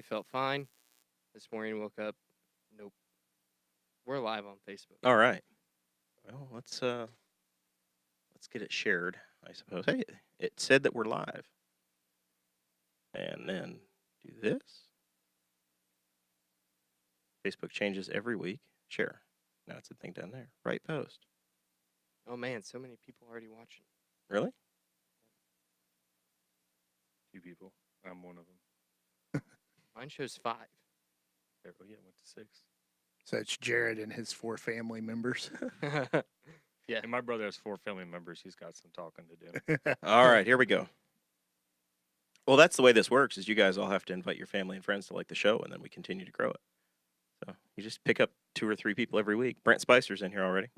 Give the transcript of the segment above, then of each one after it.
felt fine. This morning, woke up. Nope. We're live on Facebook. All right. Well, let's get it shared, I suppose. Hey, it said that we're live. And then do this. Facebook changes every week. Share. Now it's a thing down there. Right post. Oh man, so many people already watching. Really? 2 people. I'm one of them. Mine shows 5. There, oh yeah, went to 6. So it's Jared and his 4 family members. Yeah. And my brother has 4 family members. He's got some talking to do. All right, here we go. Well, that's the way this works, is you guys all have to invite your family and friends to like the show, and then we continue to grow it. So you just pick up 2 or 3 people every week. Brent Spicer's in here already.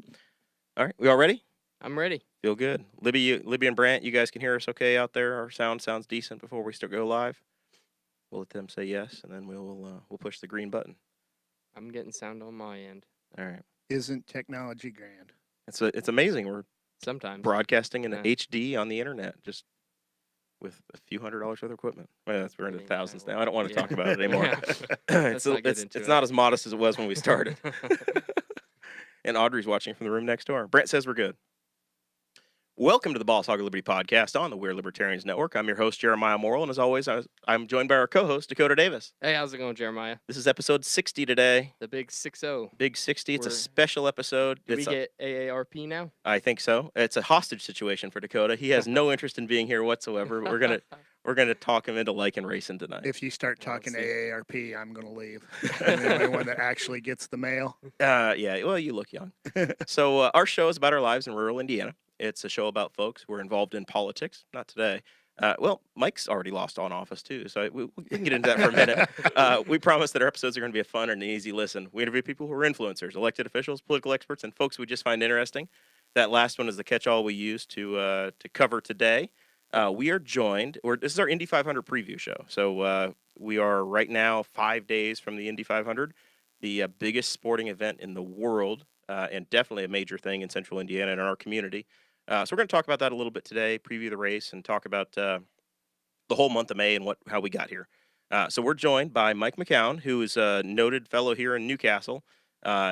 All right, we all ready? I'm ready. Feel good. Libby and Brant, you guys can hear us okay out there? Our sound sounds decent before we go live? We'll let them say yes, and then we'll push the green button. I'm getting sound on my end. All right. Isn't technology grand? It's amazing. We're Sometimes. broadcasting in Yeah. HD on the internet, just with a few $100s worth of equipment. Well, we're into thousands now. I don't want to talk about it anymore. Let's not get into it's it. not as modest as it was when we started. And Audrey's watching from the room next door. Brent says we're good. Welcome to the Boss Hog of Liberty podcast on the Weird Libertarians Network. I'm your host, Jeremiah Morrell, and as always, I'm joined by our co-host, Dakota Davis. Hey, how's it going, Jeremiah? This is episode 60 today. The big 6-0. Big 60. It's a We're- special episode. Do we It's get AARP now? I think so. It's a hostage situation for Dakota. He has no interest in being here whatsoever. We're gonna talk him into liking racing tonight. If you start Well, talking see. AARP, I'm going to leave. I'm the only one that actually gets the mail. Yeah. Well, you look young. So our show is about our lives in rural Indiana. It's a show about folks who are involved in politics. Not today. Well, Mike's already lost on office too, so we can get into that for a minute. We promise that our episodes are going to be a fun and an easy listen. We interview people who are influencers, elected officials, political experts, and folks we just find interesting. That last one is the catch-all we use to cover today. We are joined, or this is our Indy 500 preview show. So we are right now 5 days from the Indy 500, the biggest sporting event in the world, and definitely a major thing in Central Indiana and in our community. So we're going to talk about that a little bit today, preview the race, and talk about the whole month of May and how we got here. So we're joined by Mike McKown, who is a noted fellow here in Newcastle.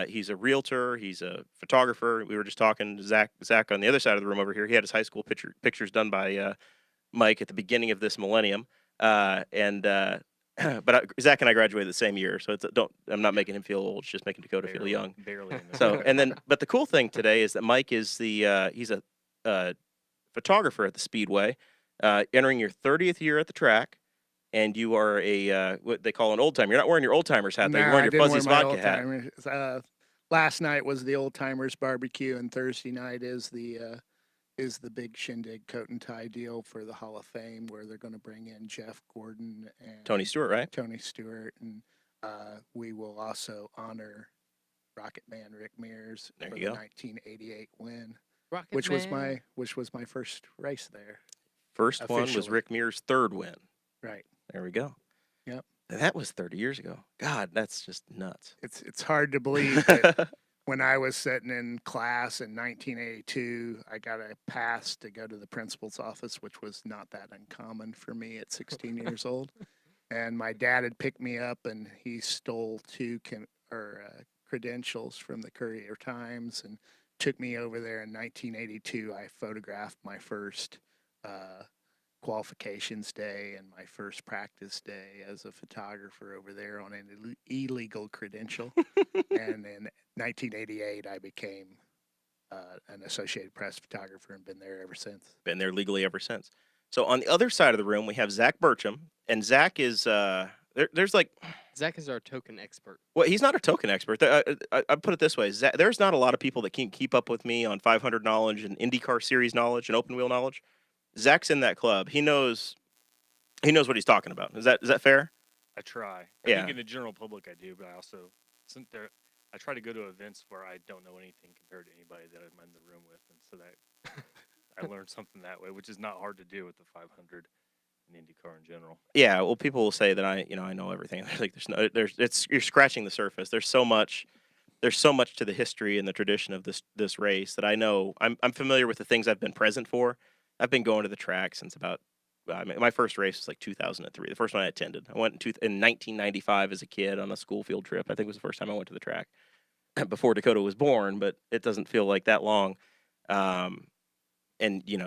He's a realtor. He's a photographer. We were just talking to Zach on the other side of the room over here. He had his high school pictures done by Mike at the beginning of this millennium. But Zach and I graduated the same year, so I'm not making him feel old. It's just making Dakota feel young. Barely. So, but the cool thing today is that Mike is he's a photographer at the Speedway, entering your 30th year at the track, and you are what they call an old timer. You're not wearing your old timers hat, though. You're Nah, wearing I your didn't wear Fuzzy's my vodka hat. old-timers. Last night was the old timers barbecue, and Thursday night is the big shindig coat and tie deal for the Hall of Fame, where they're going to bring in Jeff Gordon and Tony Stewart, right? Tony Stewart, and we will also honor Rocket Man Rick Mears There for you the go. 1988 win, Rocket which was Man. my first race there. First one was Officially. Rick Mears' third win. Right. There we go. Yep. And that was 30 years ago. God, that's just nuts. It's hard to believe that when I was sitting in class in 1982, I got a pass to go to the principal's office, which was not that uncommon for me at 16 years old. And my dad had picked me up, and he stole 2 credentials from the Courier Times and took me over there in 1982. I photographed my first qualifications day and my first practice day as a photographer over there on an illegal credential. And in 1988, I became an Associated Press photographer and been there ever since. Been there legally ever since. So on the other side of the room, we have Zach Burcham, and Zach is there's like. Zach is our token expert. Well, he's not a token expert. I put it this way: there's not a lot of people that can keep up with me on 500 knowledge and IndyCar Series knowledge and open wheel knowledge. Zach's in that club. He knows what he's talking about. Is that fair? I try. I Yeah. think in the general public I do, but I also I try to go to events where I don't know anything compared to anybody that I'm in the room with, and so that I learned something that way, which is not hard to do with the 500 and IndyCar in general. Yeah. Well, people will say that I know everything. You're scratching the surface. There's so much to the history and the tradition of this race that I know. I'm familiar with the things I've been present for. I've been going to the track since about I mean, my first race was like 2003. The first one I attended. I went in 1995 as a kid on a school field trip. I think it was the first time I went to the track before Dakota was born, but it doesn't feel like that long. And you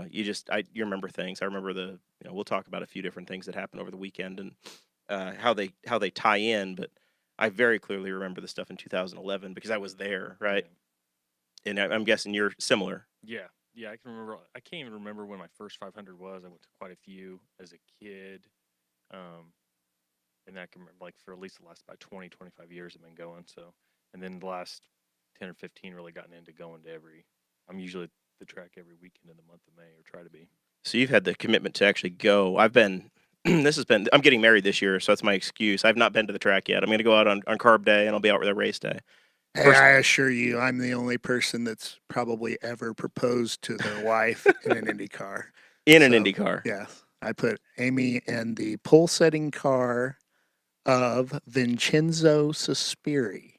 remember things. I remember we'll talk about a few different things that happened over the weekend and how they tie in, but I very clearly remember the stuff in 2011 because I was there, right? Yeah. And I'm guessing you're similar. Yeah, I can remember. I can't even remember when my first 500 was. I went to quite a few as a kid, and I can remember like for at least the last about 20, 25 years I've been going. So, and then the last 10 or 15 really gotten into going to every. I'm usually at the track every weekend in the month of May, or try to be. So you've had the commitment to actually go. I've been. I'm getting married this year, so that's my excuse. I've not been to the track yet. I'm going to go out on carb day, and I'll be out with a race day. Hey, I assure you, I'm the only person that's probably ever proposed to their wife in an Indy car. In an Indy car. Yeah. I put Amy in the pole setting car of Vincenzo Sospiri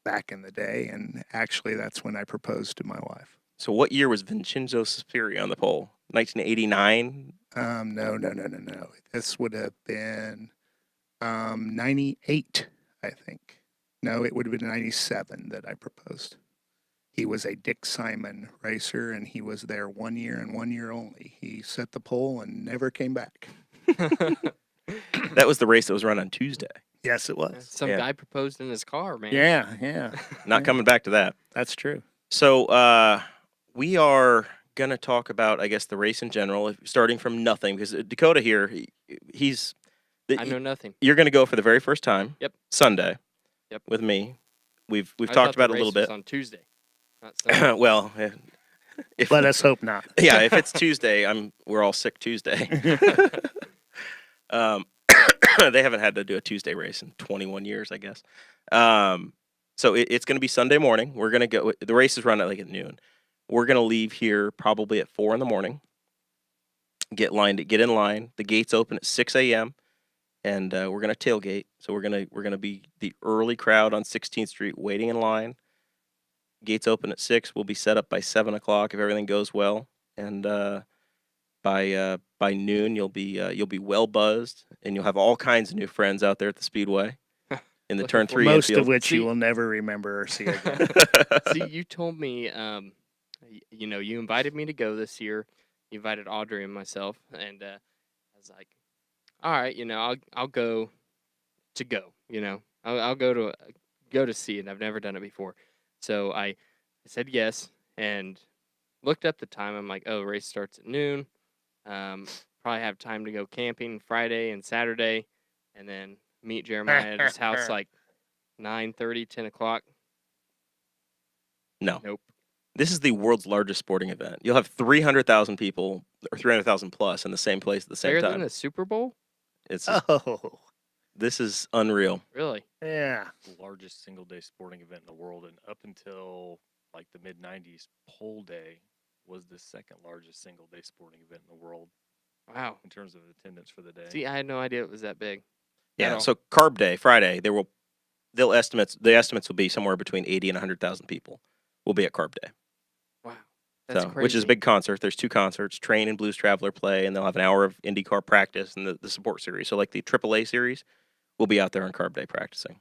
back in the day. And actually, that's when I proposed to my wife. So what year was Vincenzo Sospiri on the pole? 1989? No. This would have been 98, I think. No, it would have been 97 that I proposed. He was a Dick Simon racer, and he was there 1 year and 1 year only. He set the pole and never came back. That was the race that was run on Tuesday. Yes, it was. Some Yeah. guy proposed in his car, man. Yeah. Not coming back to that. That's true. So we are going to talk about, I guess, the race in general, starting from nothing, because Dakota here, I know nothing. You're going to go for the very first time. Yep. Sunday. Yep. With me. We've I talked thought about the it a little race was bit. on Tuesday. Not Sunday. Well, if Let us hope not. yeah, if it's Tuesday, we're all sick Tuesday. They haven't had to do a Tuesday race in 21 years, I guess. So it's going to be Sunday morning. We're going to go. The race is run at noon. We're going to leave here probably at 4 a.m. Get in line. The gates open at 6 a.m. and we're going to tailgate. So we're going to be the early crowd on 16th Street waiting in line. Gates open at 6. We'll be set up by 7 o'clock if everything goes well, and by noon you'll be well buzzed, and you'll have all kinds of new friends out there at the Speedway in the Looking Turn for 3 Most infield. of which See- you will never remember or see again. See, you told me, you invited me to go this year. You invited Audrey and myself, and I was like, all right, I'll go to go. I'll go to see it. I've never done it before, so I said yes and looked up the time. I'm like, oh, race starts at noon. Probably have time to go camping Friday and Saturday, and then meet Jeremiah at his house like 9:30, 10 o'clock. No. Nope. This is the world's largest sporting event. You'll have 300,000 people, or 300,000 plus, in the same place at the same Bigger time. than the Super Bowl? Oh, This is unreal. Really? yeah. The largest single-day sporting event in the world, and up until like the mid-90s, pole day was the second largest single-day sporting event in the world Wow. in terms of attendance for the day. See, I had no idea it was that big. Yeah. all. So Carb Day, Friday, the estimates will be somewhere between 80 and 100,000 people will be at Carb Day. Wow. That's So, crazy. which is a big concert. There's 2 concerts. Train and Blues Traveler play, and they'll have an hour of IndyCar practice and the support series. So like the AAA series, we'll be out there on Carb Day practicing.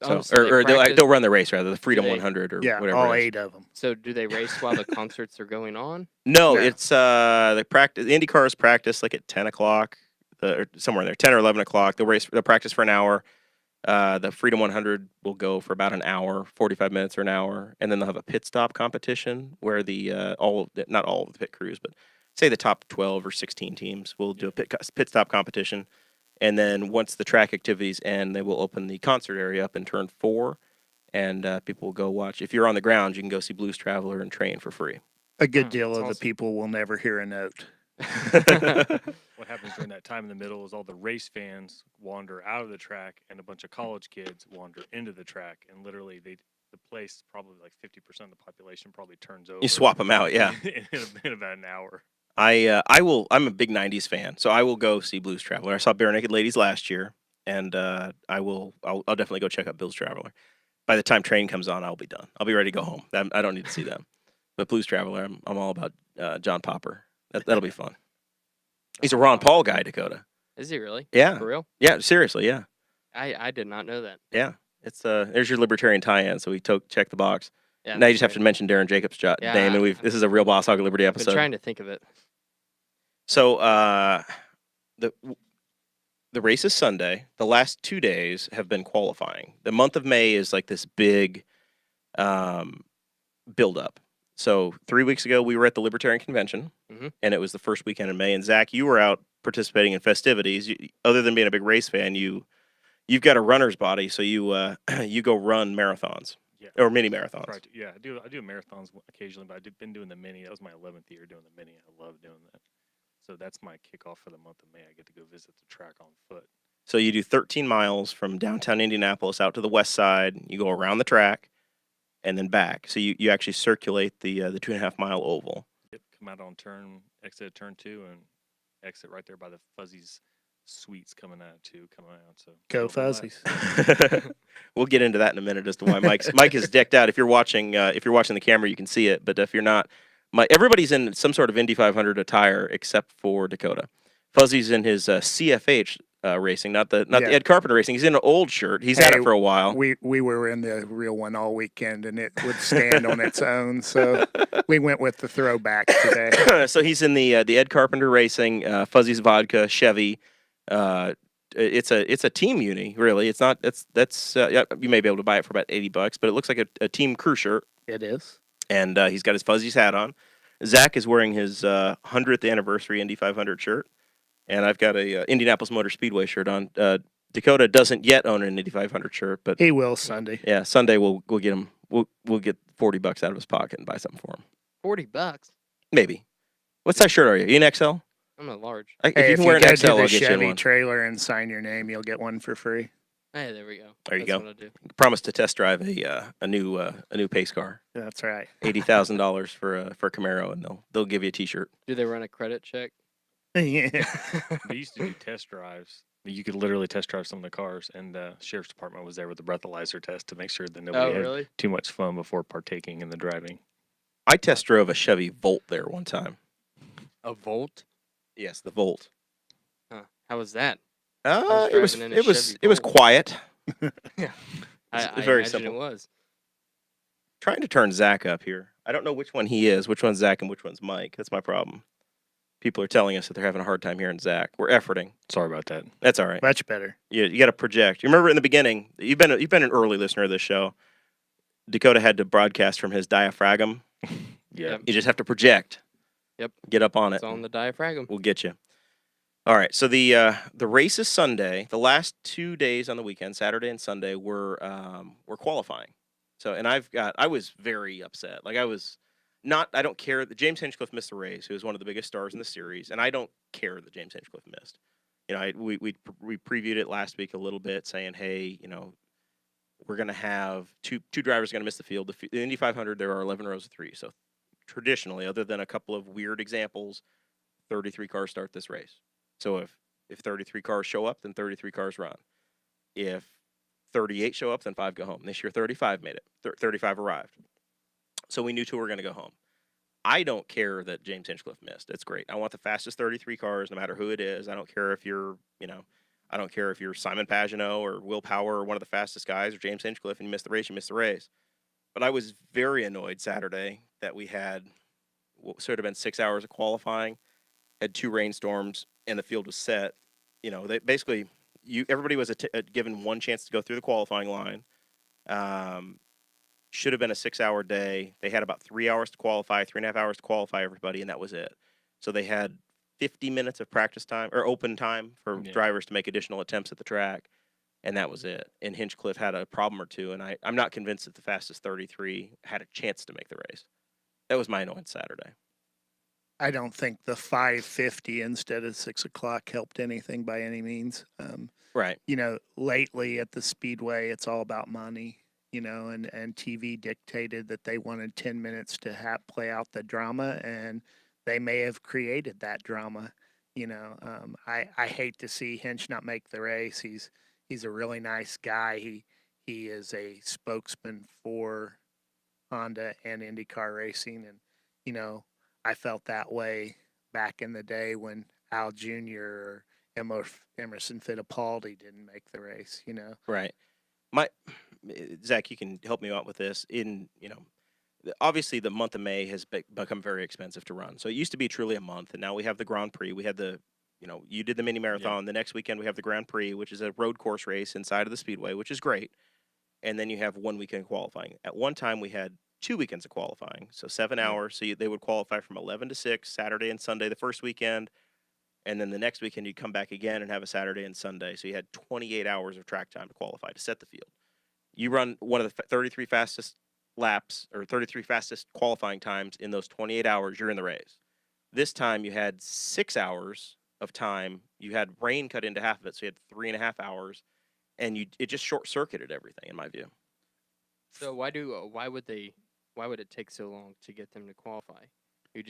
Oh, So, they or practice- they'll run the race rather, the Freedom they- 100 or Yeah, whatever. all it is. 8 of them. So do they race while the concerts are going on? No, No. it's the practice. The IndyCars practice like at 10 o'clock, or somewhere in there, 10 or 11 o'clock. They'll practice for an hour. The Freedom 100 will go for about an hour, 45 minutes or an hour, and then they'll have a pit stop competition where not all of the pit crews, but say the top 12 or 16 teams will do a pit stop competition, and then once the track activities end, they will open the concert area up in turn 4, and people will go watch. If you're on the ground, you can go see Blues Traveler and Train for free. A good Wow, deal that's of the awesome. people will never hear a note. What happens during that time in the middle is all the race fans wander out of the track, and a bunch of college kids wander into the track, and literally the place, probably like 50% of the population, probably turns over. You swap them out, yeah. in about an hour. I'm a big 90s fan, so I will go see Blues Traveler. I saw Bare Naked Ladies last year, and I'll definitely go check out Blues Traveler. By the time Train comes on, I'll be done. I'll be ready to go home. I don't need to see them. But Blues Traveler, I'm all about John Popper. That'll be fun. He's a Oh, Ron wow. Paul guy, Dakota. Is he really? Yeah. For real? Yeah, seriously, yeah. I did not know that. Yeah. It's there's your libertarian tie-in, so we check the box. Yeah, Now you that's just have to right. mention Darren Jacobs' Yeah, name, and this is a real Boss Hog of Liberty I've been episode. trying to think of it. So the race is Sunday. The last 2 days have been qualifying. The month of May is like this big build-up. So 3 weeks ago, we were at the Libertarian Convention, Mhm. and it was the first weekend in May. And Zach, you were out participating in festivities. Other than being a big race fan, you've got a runner's body, so you you go run marathons Yeah. or mini marathons. Right. Yeah, I do marathons occasionally, but I've been doing the mini. That was my 11th year doing the mini. I love doing that. So that's my kickoff for the month of May. I get to go visit the track on foot. So you do 13 miles from downtown Indianapolis out to the west side. You go around the track, and then back. So you actually circulate the 2.5 mile oval. Yep, come out on exit at turn 2, and exit right there by the Fuzzies Suites coming out. So Go don't relax. Fuzzies. We'll get into that in a minute as to why Mike is decked out. If you're watching the camera, you can see it. But if you're not, everybody's in some sort of Indy 500 attire except for Dakota. Fuzzy's in his CFH racing, not the Ed Carpenter racing. He's in an old shirt. He's had it for a while. We were in the real one all weekend, and it would stand on its own. So we went with the throwback today. So he's in the Ed Carpenter racing, Fuzzy's Vodka, Chevy. It's a team uni, really. It's not. You may be able to buy it for about $80, but it looks like a team crew shirt. It is. And he's got his Fuzzy's hat on. Zach is wearing his 100th anniversary Indy 500 shirt, and I've got a Indianapolis Motor Speedway shirt on. Dakota doesn't yet own an Indy 500 shirt, but he will Sunday. Yeah, Sunday we'll get him. We'll get $40 out of his pocket and buy something for him. $40. Maybe. What size shirt are you? You an XL? I'm a large. If you wear an XL, go to I'll the get you Chevy one. trailer and sign your name, you'll get one for free. Hey, there we go. There you That's go. What I do. Promise to test drive a new pace car. That's right. $80,000 for a Camaro, and they'll give you a T-shirt. Do they run a credit check? Yeah. They used to do test drives. You could literally test drive some of the cars, and the sheriff's department was there with the breathalyzer test to make sure that nobody had really? too much fun before partaking in the driving. I test drove a Chevy Volt there one time. A Volt? Yes, the Volt. Huh. How was that? It was driving in a Chevy it was Volt. quiet. Yeah. I very imagine simple. it was. Trying to turn Zach up here. I don't know which one he is, which one's Zach and which one's Mike. That's my problem. People are telling us that they're having a hard time hearing Zach. We're efforting. Sorry about that. That's all right. Much better. You got to project. You remember in the beginning, you've been an early listener of this show. Dakota had to broadcast from his diaphragm. Yeah. You just have to project. Yep. Get up on it. It's on the diaphragm. We'll get you. All right. So the race is Sunday. The last 2 days on the weekend, Saturday and Sunday, were qualifying. So, and I was very upset. Like I don't care that James Hinchcliffe missed the race, who is one of the biggest stars in the series, and I don't care that James Hinchcliffe missed. You know, we previewed it last week a little bit, saying, hey, you know, we're going to have two drivers going to miss the field. The Indy 500, there are 11 rows of 3. So traditionally, other than a couple of weird examples, 33 cars start this race. So if 33 cars show up, then 33 cars run. If 38 show up, then 5 go home. This year, 35 made it. 35 arrived. So we knew 2 were going to go home. I don't care that James Hinchcliffe missed. It's great. I want the fastest 33 cars, no matter who it is. I don't care if you're, I don't care if you're Simon Pagenaud or Will Power or one of the fastest guys or James Hinchcliffe and you missed the race, you missed the race. But I was very annoyed Saturday that we had what should have been 6 hours of qualifying, had 2 rainstorms, and the field was set. You know, they basically everybody was given one chance to go through the qualifying line. Should have been a 6-hour day. They had about 3 hours to qualify, 3.5 hours to qualify everybody, and that was it. So they had 50 minutes of practice time or open time for drivers to make additional attempts at the track, and that was it. And Hinchcliffe had a problem or two, and I'm not convinced that the fastest 33 had a chance to make the race. That was my annoyance Saturday. I don't think the 5:50 instead of 6 o'clock helped anything by any means. Right. You know, lately at the Speedway, it's all about money. You know, and TV dictated that they wanted 10 minutes to play out the drama, and they may have created that drama. You know, I hate to see Hinch not make the race. He's a really nice guy. He is a spokesman for Honda and IndyCar racing, and you know, I felt that way back in the day when Al Jr. or Emerson Fittipaldi didn't make the race, you know. Right. Zach, you can help me out with this. Obviously the month of May has become very expensive to run. So it used to be truly a month, and now we have the Grand Prix. We had you did the mini marathon. The next weekend we have the Grand Prix, which is a road course race inside of the Speedway, which is great. And then you have 1 weekend qualifying. At one time we had 2 weekends of qualifying, so 7 hours. So they would qualify from 11 to 6, Saturday and Sunday the first weekend. And then the next weekend you'd come back again and have a Saturday and Sunday. So you had 28 hours of track time to qualify, to set the field. You run one of the 33 fastest laps or 33 fastest qualifying times in those 28 hours, you're in the race. This time you had 6 hours of time. You had rain cut into half of it, so you had 3.5 hours, and it just short circuited everything, in my view. So why would it take so long to get them to qualify? Isn't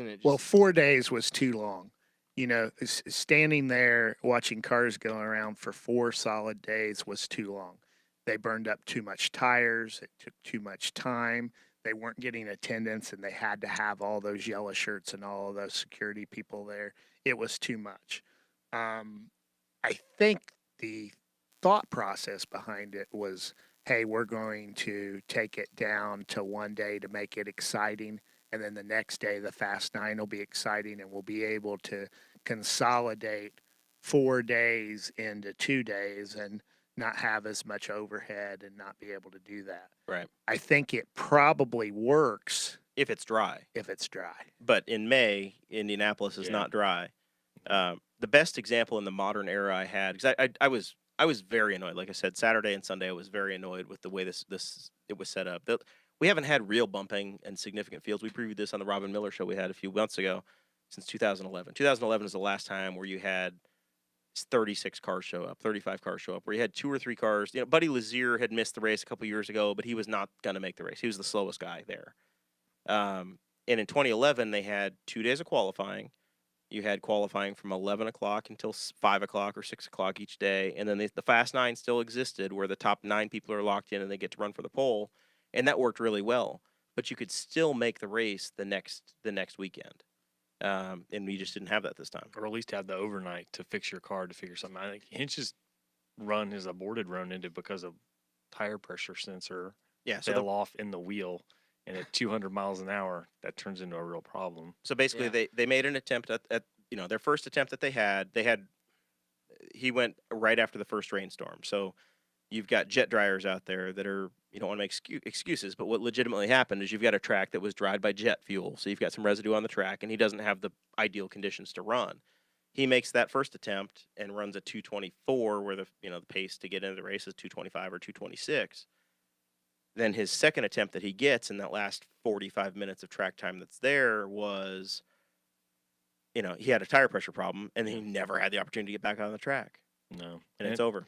it just... Well, 4 days was too long. You know, standing there watching cars go around for 4 solid days was too long. They burned up too much tires. It took too much time. They weren't getting attendance, and they had to have all those yellow shirts and all of those security people there. It was too much. I think the thought process behind it was, hey, we're going to take it down to 1 day to make it exciting. And then the next day, the Fast 9 will be exciting, and we'll be able to consolidate 4 days into 2 days and not have as much overhead and not be able to do that. Right. I think it probably works if it's dry. But in May, Indianapolis is not dry. The best example in the modern era I had, because I was very annoyed. Like I said, Saturday and Sunday I was very annoyed with the way it was set up. We haven't had real bumping and significant fields. We previewed this on the Robin Miller show we had a few months ago, since 2011. 2011 is the last time where you had 36 cars show up, 35 cars show up, where you had 2 or 3 cars. Buddy Lazier had missed the race a couple years ago, but he was not going to make the race. He was the slowest guy there. And in 2011, they had 2 days of qualifying. You had qualifying from 11 o'clock until 5 o'clock or 6 o'clock each day. And then the Fast 9 still existed, where the top 9 people are locked in and they get to run for the pole. And that worked really well. But you could still make the race the next weekend. And we just didn't have that this time. Or at least have the overnight to fix your car to figure something out. I think Hinch's run, his aborted run, ended because of tire pressure sensor fell off in the wheel. And at 200 miles an hour, that turns into a real problem. So basically, they made an attempt at their first attempt that they had. He went right after the first rainstorm. So you've got jet dryers out there that are, you don't want to make excuses, but what legitimately happened is you've got a track that was dried by jet fuel. So you've got some residue on the track, and he doesn't have the ideal conditions to run. He makes that first attempt and runs a 224, where the pace to get into the race is 225 or 226. Then his second attempt that he gets in that last 45 minutes of track time that's there was, he had a tire pressure problem, and he never had the opportunity to get back on the track. No. And it's over.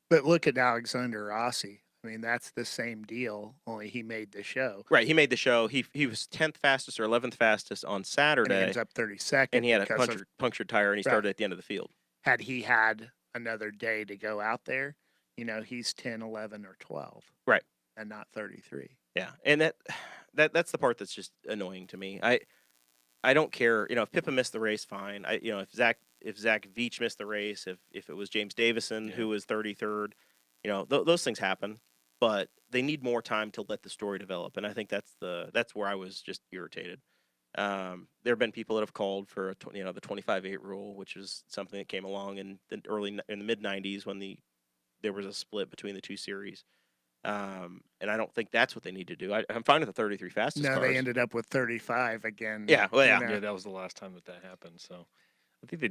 But look at Alexander Rossi. I mean, that's the same deal, only he made the show. Right, he made the show. He was 10th fastest or 11th fastest on Saturday. And he ends up 32nd. And he had a punctured tire, and he started at the end of the field. Had he had another day to go out there, he's 10, 11, or 12. Right. And not 33. Yeah, and that's the part that's just annoying to me. I don't care. If Pippa missed the race, fine. If Zach Veach missed the race, if it was James Davison who was 33rd, those things happen. But they need more time to let the story develop, and I think that's where I was just irritated. There have been people that have called for the 25-8 rule, which is something that came along in the mid 90s when there was a split between the two series. And I don't think that's what they need to do. I'm fine with the 33 fastest cars. They ended up with 35 again. Yeah, well, yeah. Yeah, that was the last time that happened. So I think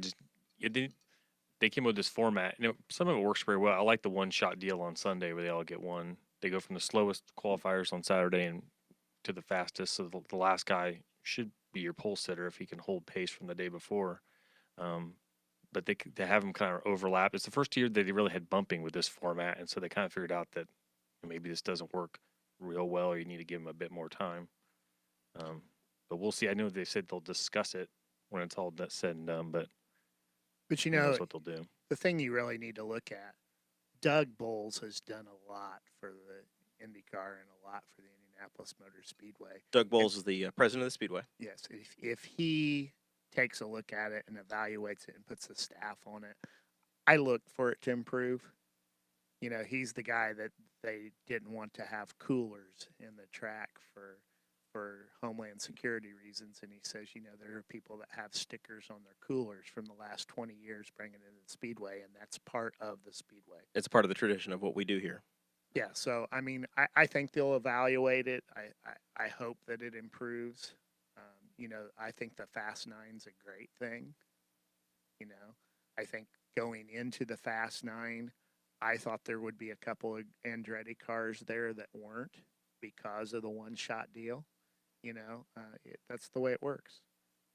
they came up with this format. Some of it works very well. I like the one-shot deal on Sunday where they all get one. They go from the slowest qualifiers on Saturday and to the fastest. So the last guy should be your pole sitter if he can hold pace from the day before. But they have them kind of overlap. It's the first year that they really had bumping with this format, and so they kind of figured out that maybe this doesn't work real well, or you need to give them a bit more time. But we'll see. I know they said they'll discuss it when it's all said and done, but who knows what they'll do. The thing you really need to look at, Doug Bowles has done a lot for the IndyCar and a lot for the Indianapolis Motor Speedway. Doug Bowles is the president of the Speedway. Yes. If he takes a look at it and evaluates it and puts the staff on it. I look for it to improve. You know, he's the guy that they didn't want to have coolers in the track for Homeland Security reasons, and he says, you know, there are people that have stickers on their coolers from the last 20 years bringing it into the Speedway, and that's part of the Speedway. It's part of the tradition of what we do here. Yeah, so I mean, I think they'll evaluate it. I hope that it improves. You know, I think the Fast Nine's a great thing. You know, I think going into the Fast Nine, I thought there would be a couple of Andretti cars there that weren't because of the one-shot deal. You know, that's the way it works.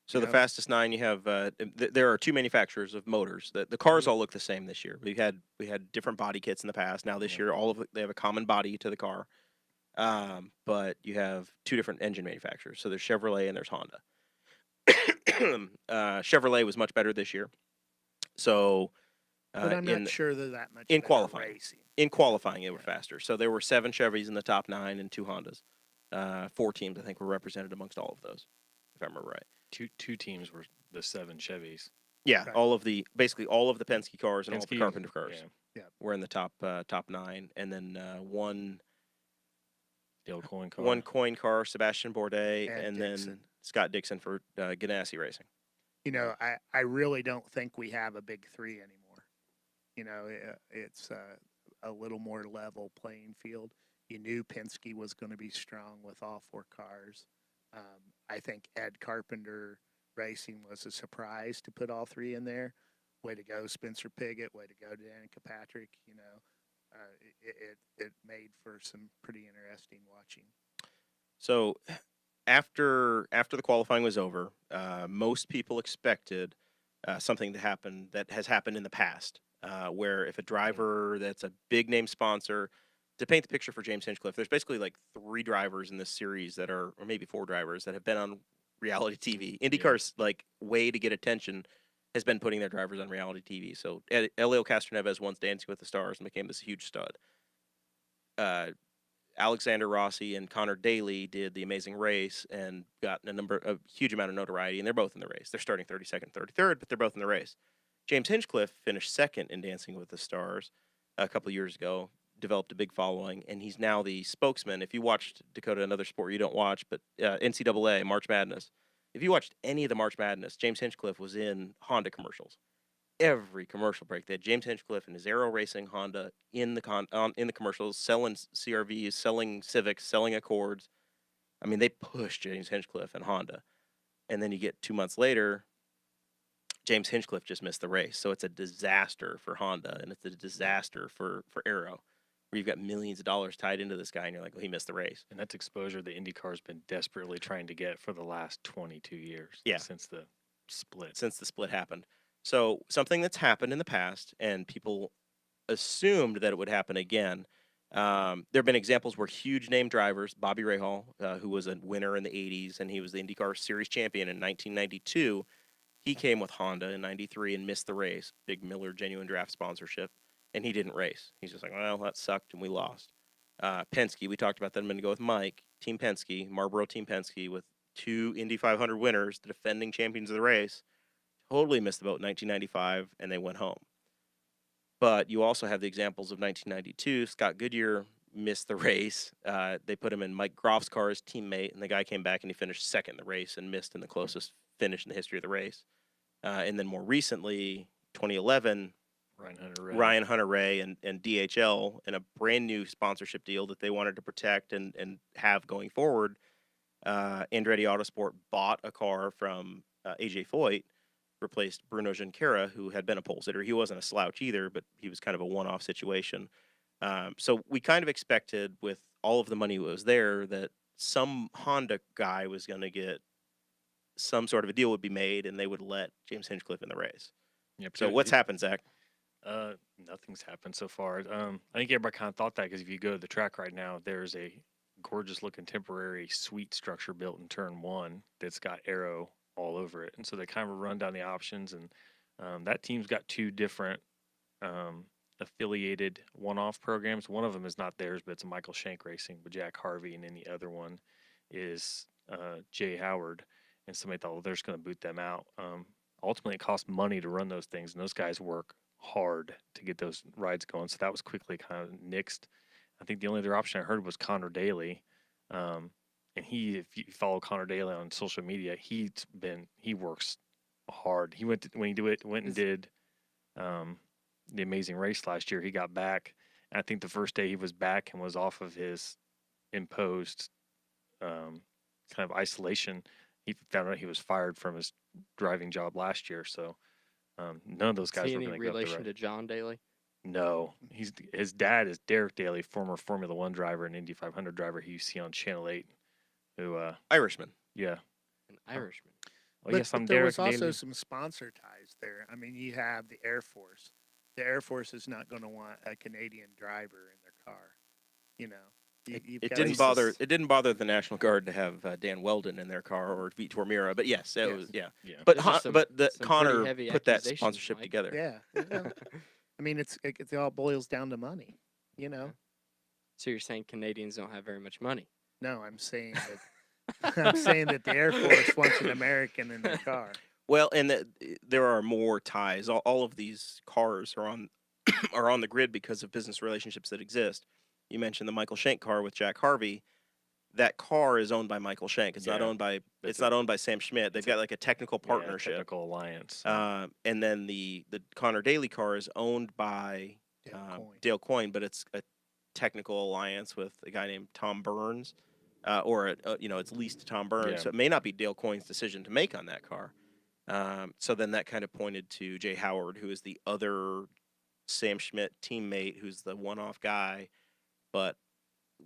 So You the know? fastest nine, you have there are two manufacturers of motors. The cars all look the same this year. We had different body kits in the past. Now this year, all of they have a common body to the car, but you have two different engine manufacturers. So there's Chevrolet and there's Honda. Chevrolet was much better this year. So But I'm not sure they're that much in better qualifying. racing. In qualifying, they were faster. So there were 7 Chevys in the top 9 and 2 Hondas. 4 teams, I think, were represented amongst all of those, if I remember right. Two teams were the 7 Chevys. Yeah, Right. basically all of the Penske cars and all of the Penske, Carpenter cars yeah. were in the top 9, and then one The old coin car. one coin car, Sebastian Bourdais, And then Dixon. Scott Dixon for Ganassi Racing. You know, I really don't think we have a big 3 anymore. You know, it's a little more level playing field. You knew Penske was going to be strong with all 4 cars. I think Ed Carpenter Racing was a surprise to put all 3 in there. Way to go, Spencer Piggott. Way to go, Danica Patrick. You know, it made for some pretty interesting watching. So after the qualifying was over, most people expected something to happen that has happened in the past, where if a driver that's a big name sponsor, to paint the picture for James Hinchcliffe, there's basically like 3 drivers in this series that are, or maybe 4 drivers that have been on reality TV. IndyCar's like way to get attention has been putting their drivers on reality TV. So Elio Castroneves once Dancing with the Stars and became this huge stud. Alexander Rossi and Connor Daly did The Amazing Race and got a huge amount of notoriety, and they're both in the race. They're starting 32nd, 33rd, but they're both in the race. James Hinchcliffe finished 2nd in Dancing with the Stars a couple years ago, developed a big following, and he's now the spokesman. If you watched Dakota, another sport you don't watch, but NCAA, March Madness, if you watched any of the March Madness, James Hinchcliffe was in Honda commercials. Every commercial break, they had James Hinchcliffe and his Aero Racing Honda in the commercials, selling CRVs, selling Civics, selling Accords. I mean, they pushed James Hinchcliffe and Honda. And then you get 2 months later, James Hinchcliffe just missed the race. So it's a disaster for Honda, and it's a disaster for Aero, where you've got millions of dollars tied into this guy, and you're like, well, he missed the race. And that's exposure that IndyCar's been desperately trying to get for the last 22 years. Yeah. Since the split. Since the split happened. So something that's happened in the past, and people assumed that it would happen again. There have been examples where huge name drivers, Bobby Rahal, who was a winner in the 80s, and he was the IndyCar Series champion in 1992. He came with Honda in 93 and missed the race. Big Miller Genuine Draft sponsorship, and he didn't race. He's just like, well, that sucked, and we lost. Penske, we talked about that a minute ago with Mike. Team Penske, Marlboro Team Penske, with 2 Indy 500 winners, the defending champions of the race, totally missed the boat in 1995, and they went home. But you also have the examples of 1992. Scott Goodyear missed the race. They put him in Mike Groff's car as teammate, and the guy came back and he finished 2nd in the race and missed in the closest finish in the history of the race. And then more recently, 2011, Ryan Hunter-Reay and DHL in a brand new sponsorship deal that they wanted to protect and have going forward. Andretti Autosport bought a car from AJ Foyt, replaced Bruno Junqueira, who had been a pole sitter. He wasn't a slouch either, but he was kind of a one-off situation. So we kind of expected, with all of the money that was there, that some Honda guy was going to get some sort of a deal would be made, and they would let James Hinchcliffe in the race. Yep. So what's happened, Zach? Nothing's happened so far. I think everybody kind of thought that because if you go to the track right now, there's a gorgeous-looking temporary suite structure built in Turn 1 that's got Aero all over it, and so they kind of run down the options, and that team's got 2 different affiliated one-off programs. One of them is not theirs, but it's a Michael Shank Racing with Jack Harvey, and then the other one is Jay Howard, and somebody thought, well, they're just going to boot them out. Ultimately, it costs money to run those things, and those guys work hard to get those rides going. So that was quickly kind of nixed. I think the only other option I heard was Connor Daly. And if you follow Connor Daly on social media, he works hard. He went and did the Amazing Race last year. He got back. And I think the first day he was back and was off of his imposed kind of isolation, he found out he was fired from his driving job last year. So none of those guys Is he were any going to go up the relation road. to John Daly? No, his dad is Derek Daly, former Formula One driver and Indy 500 driver who you see on Channel 8. Who Irishman. yeah. An Irishman. Oh, But, yes, I'm but there Derek was also Daly. some sponsor ties there. I mean, you have the Air Force. The Air Force is not going to want a Canadian driver in their car. You know, It didn't bother the National Guard to have Dan Weldon in their car or Vitor Mira, but yes, it was Yeah. But Those are some pretty Connor heavy put that accusations, sponsorship Mike. together. Yeah. Well, I mean, it all boils down to money. You know. So you're saying Canadians don't have very much money? No, I'm saying that the Air Force wants an American in their car. Well, and there are more ties. All of these cars are on are on the grid because of business relationships that exist. You mentioned the Michael Shank car with Jack Harvey. That car is owned by Michael Shank. It's not Yeah, owned by that's not owned by Sam Schmidt. They've it's got like a technical partnership. technical alliance. And then the Connor Daly car is owned by Dale Coyne, but it's a technical alliance with a guy named Tom Burns, it's leased to Tom Burns. Yeah. So it may not be Dale Coyne's decision to make on that car. So then that kind of pointed to Jay Howard, who is the other Sam Schmidt teammate, who's the one-off guy. But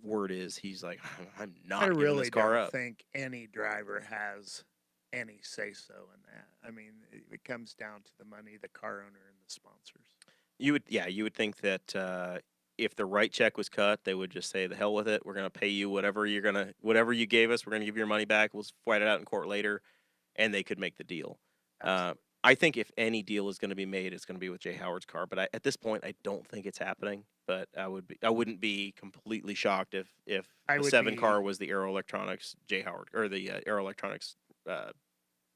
word is he's like, I'm not I giving really this car don't up. think any driver has any say-so in that. I mean, it comes down to the money, the car owner, and the sponsors. You would think that if the right check was cut, they would just say, the hell with it. We're going to pay you whatever you gave us. We're going to give you your money back. We'll fight it out in court later. And they could make the deal. I think if any deal is going to be made, it's going to be with Jay Howard's car. But at this point, I don't think it's happening. But I wouldn't be completely shocked if the 7 car was the Aero Electronics Jay Howard, or the Aero Electronics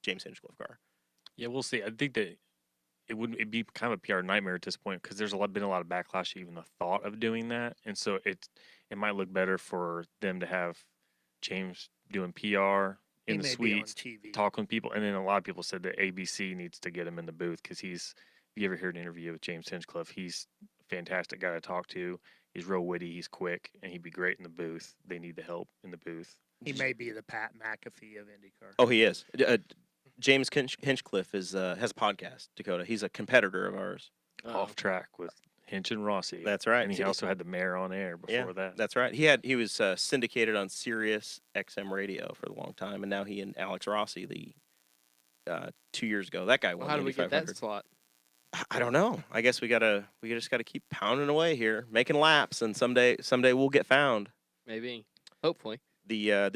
James Hinchcliffe car. Yeah, we'll see. I think that it'd be kind of a PR nightmare at this point because there's been a lot of backlash to even the thought of doing that, and so it might look better for them to have James doing PR in the suites, talking with people, and then a lot of people said that ABC needs to get him in the booth because if you ever heard an interview with James Hinchcliffe, he's a fantastic guy to talk to. He's real witty, he's quick, and he'd be great in the booth. They need the help in the booth. He may be the Pat McAfee of IndyCar. Oh, he is. James Hinchcliffe has a podcast, Dakota. He's a competitor of ours. Off track with Hinch and Rossi. That's right. And he also had the mayor on air before that. That's right. He was syndicated on Sirius XM radio for a long time, and now he and Alex Rossi, 2 years ago, that guy won. How do we get that slot? I don't know. I guess we just gotta keep pounding away here, making laps, and someday we'll get found. Maybe, hopefully. The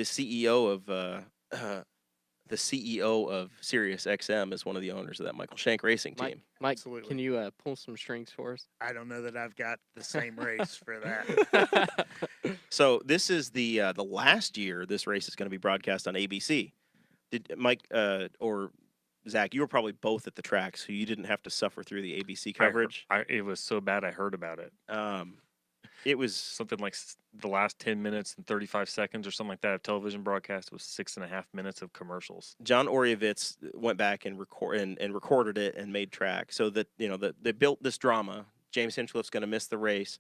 CEO of Sirius XM is one of the owners of that Michael Shank racing team. Mike, Absolutely. can you pull some strings for us? I don't know that I've got the same race for that. So this is the last year this race is going to be broadcast on ABC. Did Mike or Zach, you were probably both at the track, so you didn't have to suffer through the ABC coverage. It was so bad I heard about it. It was something like the last 10 minutes and 35 seconds or something like that of television broadcast was 6.5 minutes of commercials. John Orievitz went back and recorded it and made track so that they built this drama. James Hinchcliffe's going to miss the race.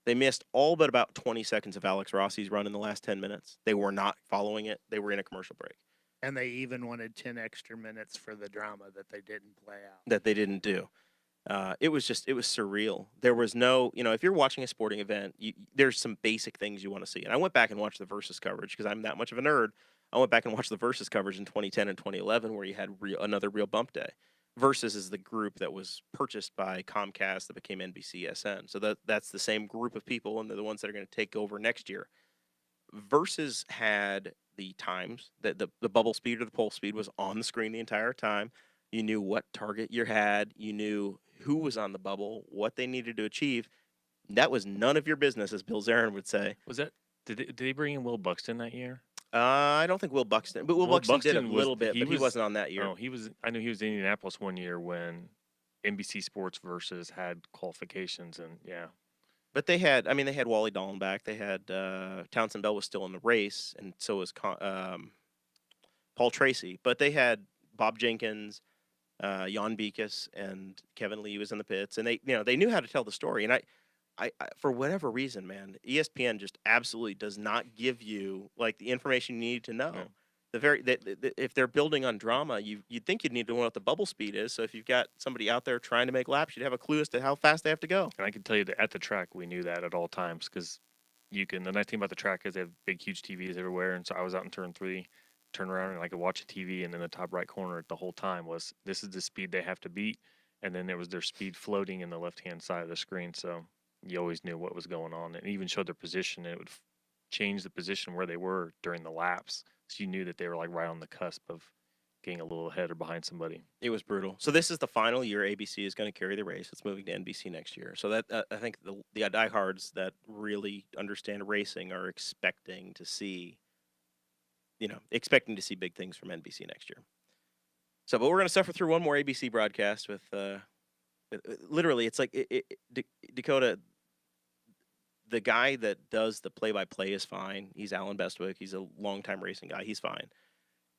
They missed all but about 20 seconds of Alex Rossi's run in the last 10 minutes. They were not following it. They were in a commercial break. And they even wanted 10 extra minutes for the drama that they didn't play out. That they didn't do. It was surreal. There was no, if you're watching a sporting event, there's some basic things you want to see. And I went back and watched the Versus coverage because I'm that much of a nerd. I went back and watched the Versus coverage in 2010 and 2011 where you had another real bump day. Versus is the group that was purchased by Comcast that became NBCSN. So that's the same group of people, and they're the ones that are going to take over next year. Versus had the times that the bubble speed or the pole speed was on the screen the entire time. You knew what target you had. You knew who was on the bubble, what they needed to achieve. That was none of your business, as Bill Zarin would say. Was that? Did they bring in Will Buxton that year? I don't think Will Buxton, but Will Buxton did a little bit, but he wasn't on that year. No, he was. I knew he was in Indianapolis one year when NBC Sports Versus had qualifications, and yeah. But they had Wally Dallenbach. They had Townsend Bell was still in the race, and so was Paul Tracy. But they had Bob Jenkins, Jan Beekes, and Kevin Lee was in the pits, and they knew how to tell the story. And I for whatever reason, man, ESPN just absolutely does not give you like the information you need to know. Yeah. If they're building on drama, you'd think you'd need to know what the bubble speed is. So if you've got somebody out there trying to make laps, you'd have a clue as to how fast they have to go. And I can tell you that at the track, we knew that at all times because the nice thing about the track is they have big, huge TVs everywhere. And so I was out in turn 3, turn around, and I could watch a TV, and in the top right corner the whole time was this is the speed they have to beat, and then there was their speed floating in the left-hand side of the screen. So you always knew what was going on, and it even showed their position. And it would change the position where they were during the laps, so you knew that they were like right on the cusp of getting a little ahead or behind somebody. It was brutal. So this is the final year ABC is going to carry the race. It's moving to NBC next year. So that I think the diehards that really understand racing are expecting to see big things from NBC next year. So, but we're going to suffer through one more ABC broadcast with literally, it's like Dakota. The guy that does the play-by-play is fine. He's Alan Bestwick. He's a longtime racing guy. He's fine.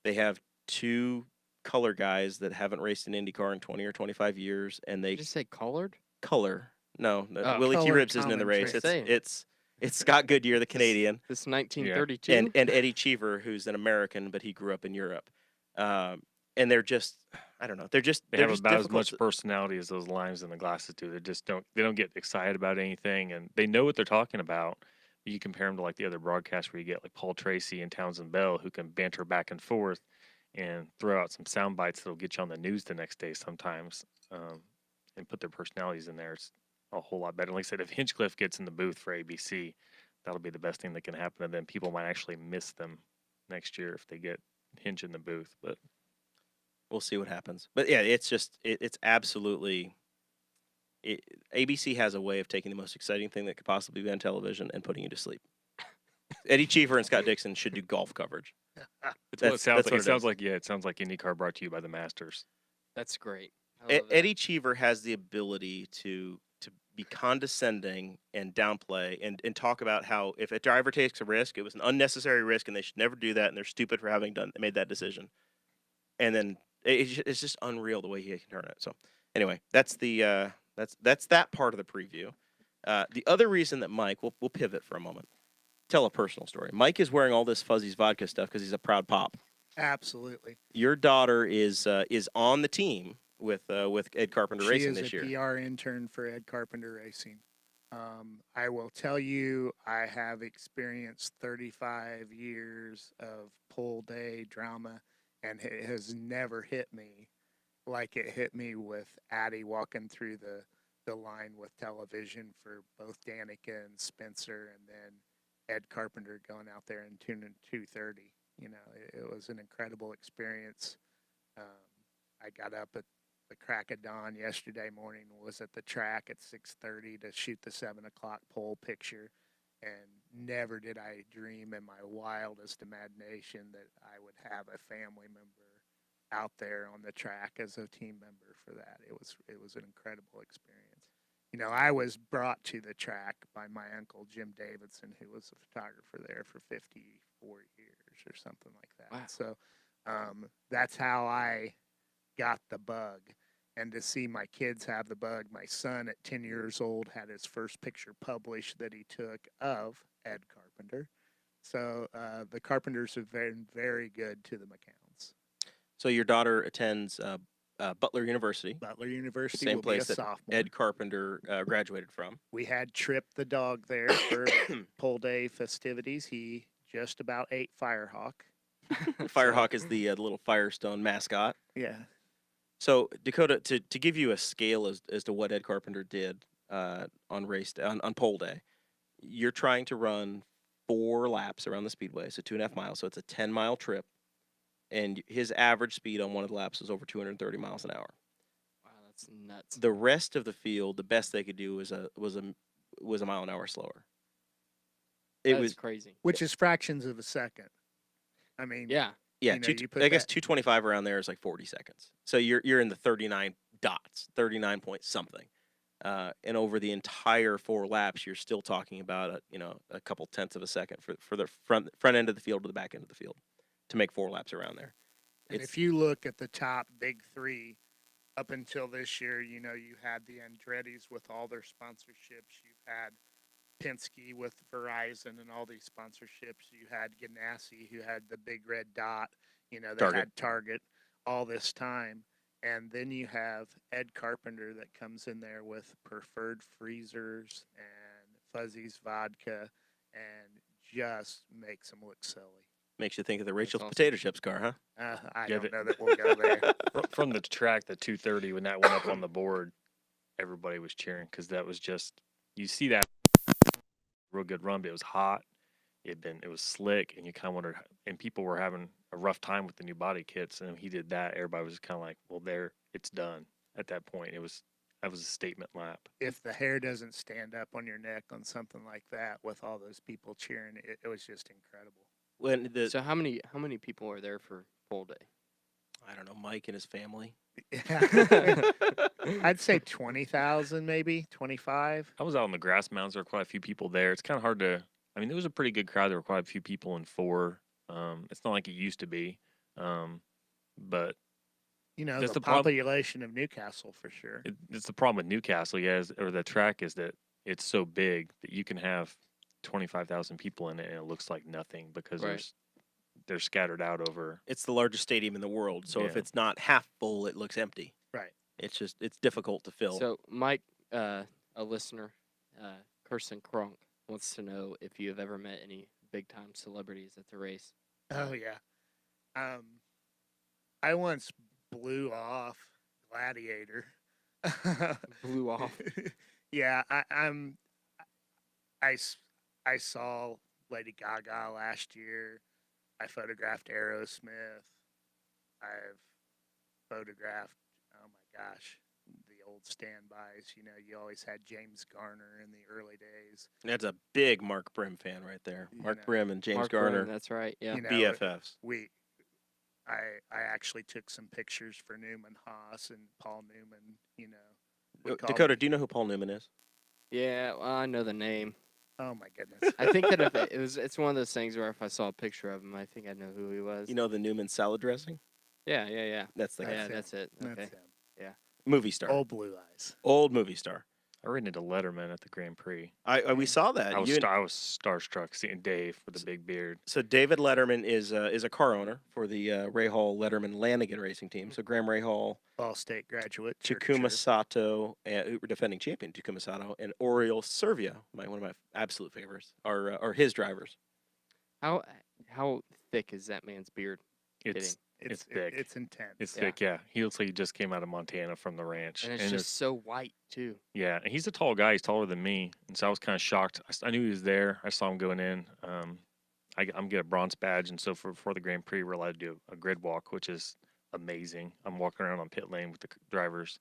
They have 2 color guys that haven't raced in IndyCar in 20 or 25 years, and they Did you say colored? Color. No, Oh. Willie T. Colored Ribs isn't in the race. It's Scott Goodyear, the Canadian, This 1932. and Eddie Cheever, who's an American, but he grew up in Europe. And they're just, I don't know. They have just about as much personality as those lines in the glasses do. They don't get excited about anything, and they know what they're talking about. But you compare them to like the other broadcasts where you get like Paul Tracy and Townsend Bell, who can banter back and forth and throw out some sound bites that'll get you on the news the next day sometimes, and put their personalities in there. It's a whole lot better. Like I said, if Hinchcliffe gets in the booth for ABC, that'll be the best thing that can happen, and then people might actually miss them next year if they get Hinch in the booth. But we'll see what happens. But yeah, it's just it's absolutely. ABC has a way of taking the most exciting thing that could possibly be on television and putting you to sleep. Eddie Cheever and Scott Dixon should do golf coverage. It sounds like IndyCar brought to you by the Masters. That's great. Eddie Cheever has the ability to be condescending and downplay and talk about how if a driver takes a risk, it was an unnecessary risk and they should never do that and they're stupid for having made that decision. And then it's just unreal the way he can turn it. So anyway, that's that part of the preview. The other reason that Mike, we'll pivot for a moment. Tell a personal story. Mike is wearing all this Fuzzy's vodka stuff because he's a proud pop. Absolutely. Your daughter is on the team with Ed Carpenter Racing this year. She is a PR intern for Ed Carpenter Racing. I will tell you, I have experienced 35 years of pole day drama, and it has never hit me like it hit me with Addie walking through the line with television for both Danica and Spencer, and then Ed Carpenter going out there and tuning 230. You know, it was an incredible experience. I got up at the crack of dawn yesterday morning, was at the track at 6:30 to shoot the 7 o'clock pole picture, and never did I dream in my wildest imagination that I would have a family member out there on the track as a team member for that. It was an incredible experience. You know, I was brought to the track by my uncle, Jim Davidson, who was a photographer there for 54 years or something like that. Wow. So that's how I got the bug. And to see my kids have the bug, my son at 10 years old had his first picture published that he took of Ed Carpenter. So the Carpenters have been very good to the McKowns. So your daughter attends Butler University. Butler University Same will place be a that sophomore. Ed Carpenter graduated from. We had Trip the dog there for pole day festivities. He just about ate Firehawk. Firehawk is the little Firestone mascot. Yeah. So Dakota, to give you a scale as to what Ed Carpenter did on pole day, you're trying to run 4 laps around the speedway, so 2.5 miles. So it's a 10-mile trip, and his average speed on one of the laps was over 230 miles an hour. Wow, that's nuts. The rest of the field, the best they could do was a mile an hour slower. It That was is crazy. Which is fractions of a second. I mean, Yeah. Yeah, you know, you put I guess that- 225 around there is like 40 seconds. So you're in the 39 dots, 39 point something. And over the entire 4 laps, you're still talking about a couple tenths of a second for the front end of the field to the back end of the field to make 4 laps around there. And if you look at the top big 3, up until this year, you know, you had the Andretti's with all their sponsorships. You've had Penske with Verizon and all these sponsorships. You had Ganassi, who had the big red dot. You know, they Target. had Target all this time. And then you have Ed Carpenter that comes in there with Preferred Freezers and Fuzzy's Vodka and just makes them look silly. Makes you think of the Rachel's awesome. Potato Chips car, huh? I Yeah, don't know that we'll go there. From the track, the 230, when that went up on the board, everybody was cheering because that was just, you see that real good run, but it was hot. It was slick, and you kind of wondered, and people were having a rough time with the new body kits, and he did that. Everybody was kind of like, well, it's done at that point. That was a statement lap. If the hair doesn't stand up on your neck on something like that with all those people cheering, it was just incredible. When So how many people are there for full day? I don't know, Mike and his family. I'd say 20,000, maybe 25. I was out on the grass mounds. There were quite a few people there. It's kind of hard to. I mean, there was a pretty good crowd. There were quite a few people in 4. It's not like it used to be, but You know, That's the the prob- population of Newcastle for sure. it's the problem with Newcastle, or the track is that it's so big that you can have 25,000 people in it, and it looks like nothing because Right. they're scattered out over. It's the largest stadium in the world, so if Yeah. it's not half full, it looks empty. Right. It's difficult to fill. So Mike, a listener, Kirsten Kronk, wants to know if you have ever met any big time celebrities at the race. Oh yeah. I once blew off Gladiator. Blew off. Yeah, I saw Lady Gaga last year. I photographed Aerosmith. I've photographed, oh my gosh, the old standbys. You know, you always had James Garner in the early days. That's a big Mark Brim fan right there. You Mark know, Brim and James Mark Garner, Brennan, that's right. Yeah. You know, BFFs. I actually took some pictures for Newman Haas and Paul Newman. You know, we called- Dakota, do you know who Paul Newman is? Yeah, well, I know the name. Oh my goodness. I think that if it's one of those things where if I saw a picture of him, I think I'd know who he was. You know the Newman salad dressing? Yeah. That's the guy. Yeah, him. that's it. Okay. That's him. Movie star. Old Blue Eyes. Old movie star. I ran into Letterman at the Grand Prix. We saw that. I was You and- I was starstruck seeing Dave with the big beard. So David Letterman is a car owner for the Ray Hall Letterman Lanigan racing team. So Graham Ray Hall, Ball State graduate. Takuma Sato, defending champion Takuma Sato, and Oriol Servia, one of my absolute favorites, are his drivers. How thick is that man's beard? It's It's thick. It's intense. It's Yeah. thick, yeah. He looks like he just came out of Montana from the ranch. And it's just so white too. yeah, and he's a tall guy. He's taller than me, and so I was kind of shocked. I knew he was there. I saw him going in. I'm get a bronze badge, and so for the Grand Prix, we're allowed to do a grid walk, which is amazing. I'm walking around on pit lane with the drivers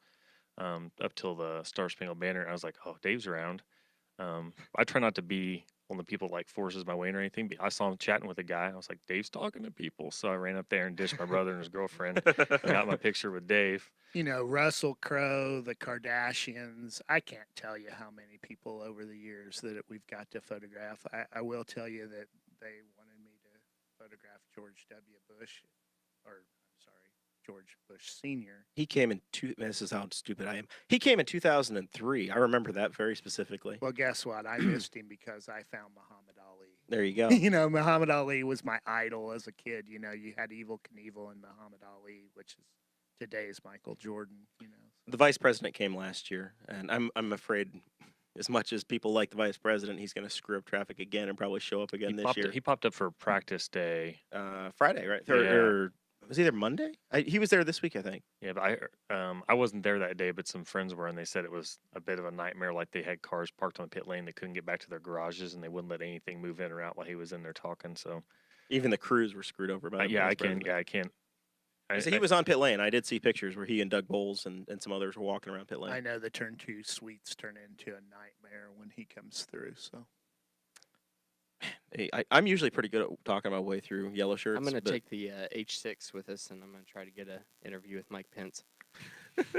up till the Star Spangled Banner. And I was like, oh, Dave's around. I try not to be one of the people like forces my way in or anything, but I saw him chatting with a guy. I was like, Dave's talking to people. So I ran up there and dished my brother and his girlfriend. And got my picture with Dave. You know, Russell Crowe, the Kardashians. I can't tell you how many people over the years that we've got to photograph. I will tell you that they wanted me to photograph George W. Bush, or I'm sorry, George Bush Sr. He came in this is how stupid I am. He came in 2003. I remember that very specifically. Well, guess what? I missed him because I found Muhammad Ali. There you go. You know, Muhammad Ali was my idol as a kid. You know, you had Evel Knievel and Muhammad Ali, which is today's Michael Jordan. You know, The vice president came last year, and I'm afraid, as much as people like the vice president, he's going to screw up traffic again and probably show up again this year. He popped up for practice day. Friday, right? Yeah. Or was it either Monday? He was there this week, I think. Yeah, but I wasn't there that day, but some friends were, and they said it was a bit of a nightmare. Like they had cars parked on the pit lane, they couldn't get back to their garages, and they wouldn't let anything move in or out while he was in there talking. So Even the crews were screwed over by the vice president. I can't. So he was on pit lane. I did see pictures where he and Doug Bowles and some others were walking around pit lane. I know the turn 2 suites turn into a nightmare when he comes through. So I'm usually pretty good at talking my way through yellow shirts. I'm gonna but- take the H6 with us, and I'm gonna try to get an interview with Mike Pence. If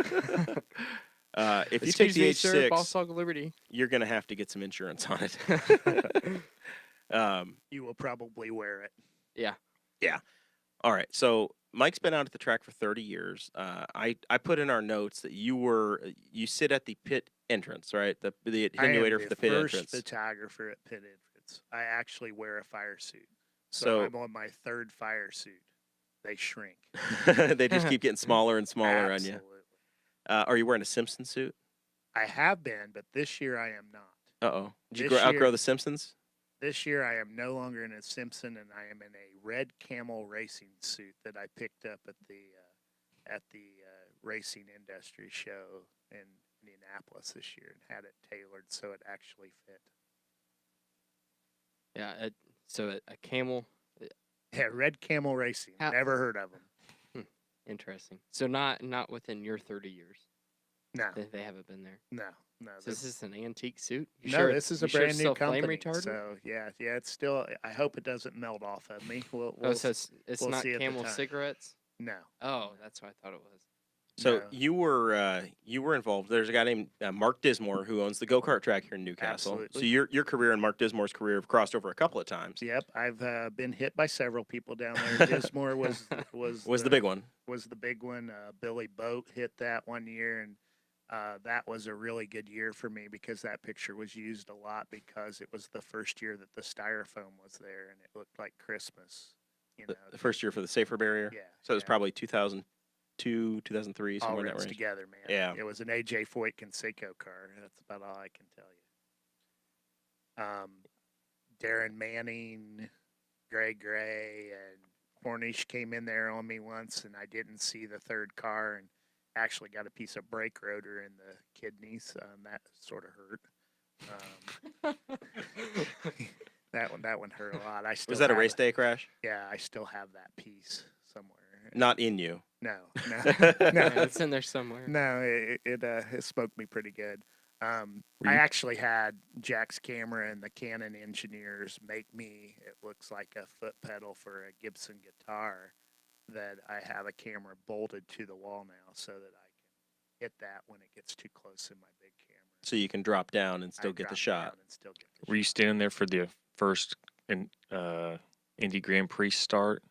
you Excuse take the me, H6, sir, Boss Hog Liberty. you're going to have to get some insurance on it. You will probably wear it. Yeah. All right. So Mike's been out at the track for 30 years. I put in our notes that you sit at the pit entrance, right? The attenuator for the pit first entrance. photographer at pit entrance. I actually wear a fire suit. So I'm on my third fire suit. They shrink. they just keep getting smaller and smaller on you. Absolutely. Are you wearing a Simpson suit? I have been, but this year I am not. Uh-oh. Did you This outgrow year- the Simpsons? This year I am no longer in a Simpson, and I am in a red camel racing suit that I picked up at the racing industry show in Indianapolis this year and had it tailored so it actually fit. Yeah. So a camel. Yeah, red camel racing. How- Never heard of them. Interesting. So not within your 30 years. No, They haven't been there. no. So is this an antique suit? You No, sure this is a you sure brand it's new still flame company. retardant? So yeah, it's still. I hope it doesn't melt off of me. We'll so it's we'll not see at the Camel time. cigarettes. no. Oh, that's what I thought it was. So No. you were involved. There's a guy named Mark Dismore who owns the go-kart track here in Newcastle. Absolutely. So your career and Mark Dismore's career have crossed over a couple of times. Yep, I've been hit by several people down there. Dismore was Was the big one. was the big one. Billy Boat hit that one year, and that was a really good year for me because that picture was used a lot because it was the first year that the styrofoam was there, and it looked like Christmas. You know, The first year for the safer barrier. yeah. So it was yeah. probably 2002, 2003, all somewhere in that rinsed range. together, man. Yeah. It was an AJ Foyt Conseco car. That's about all I can tell you. Darren Manning, Greg Gray, and Hornish came in there on me once, and I didn't see the third car, and actually got a piece of brake rotor in the kidneys. That sort of hurt. That one hurt a lot. I still Was that a have race day crash? Yeah, I still have that piece somewhere. Not in you. No, no, Yeah, no. it's in there somewhere. No, it smoked me pretty good. Were I you- actually had Jack's camera and the Canon engineers make me. It looks like a foot pedal for a Gibson guitar. That I have a camera bolted to the wall now, so that I can hit that when it gets too close in my big camera. So you can drop down and still I get the drop shot. down and still get the Were you shot. standing there for the first Indy Grand Prix start?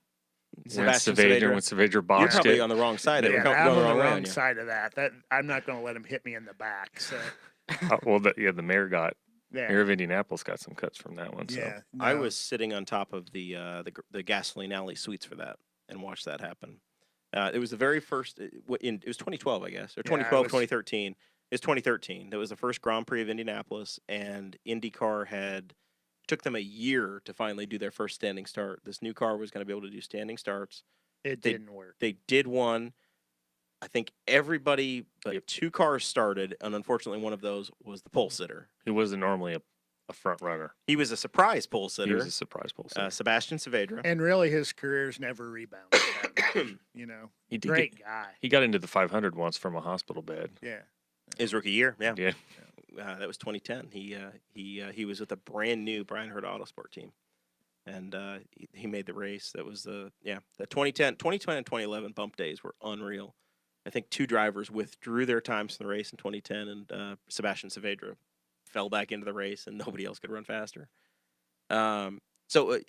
Sebastian when Saavedra. Saavedra You're botched probably it? on the wrong side of it. Yeah, Going I'm the on wrong the way on wrong you. side of that. I'm not going to let him hit me in the back. So Well, the mayor yeah, mayor of Indianapolis got some cuts from that one. So. yeah. I no. was sitting on top of the gasoline alley suites for that and watched that happen. It was the very first. It was 2012, I guess, or Yeah, 2012, was- 2013. It's 2013. That was the first Grand Prix of Indianapolis, and IndyCar took them a year to finally do their first standing start. This new car was going to be able to do standing starts. It they- didn't work. They did one. I think everybody but two cars started, and unfortunately, one of those was the pole sitter. He wasn't normally a front runner. He was a surprise pole He sitter. was a surprise pole sitter. Sebastian Saavedra. And really, his career's never rebounded. That much, you know, He did great guy. he got into the 500 once from a hospital bed. Yeah. His rookie year, yeah. Yeah. That was 2010. He was with a brand new Brian Hurd Autosport team, and he made the race. That was the 2010 and 2011 bump days were unreal. I think two drivers withdrew their times from the race in 2010, and Sebastian Saavedra fell back into the race, and nobody else could run faster. So,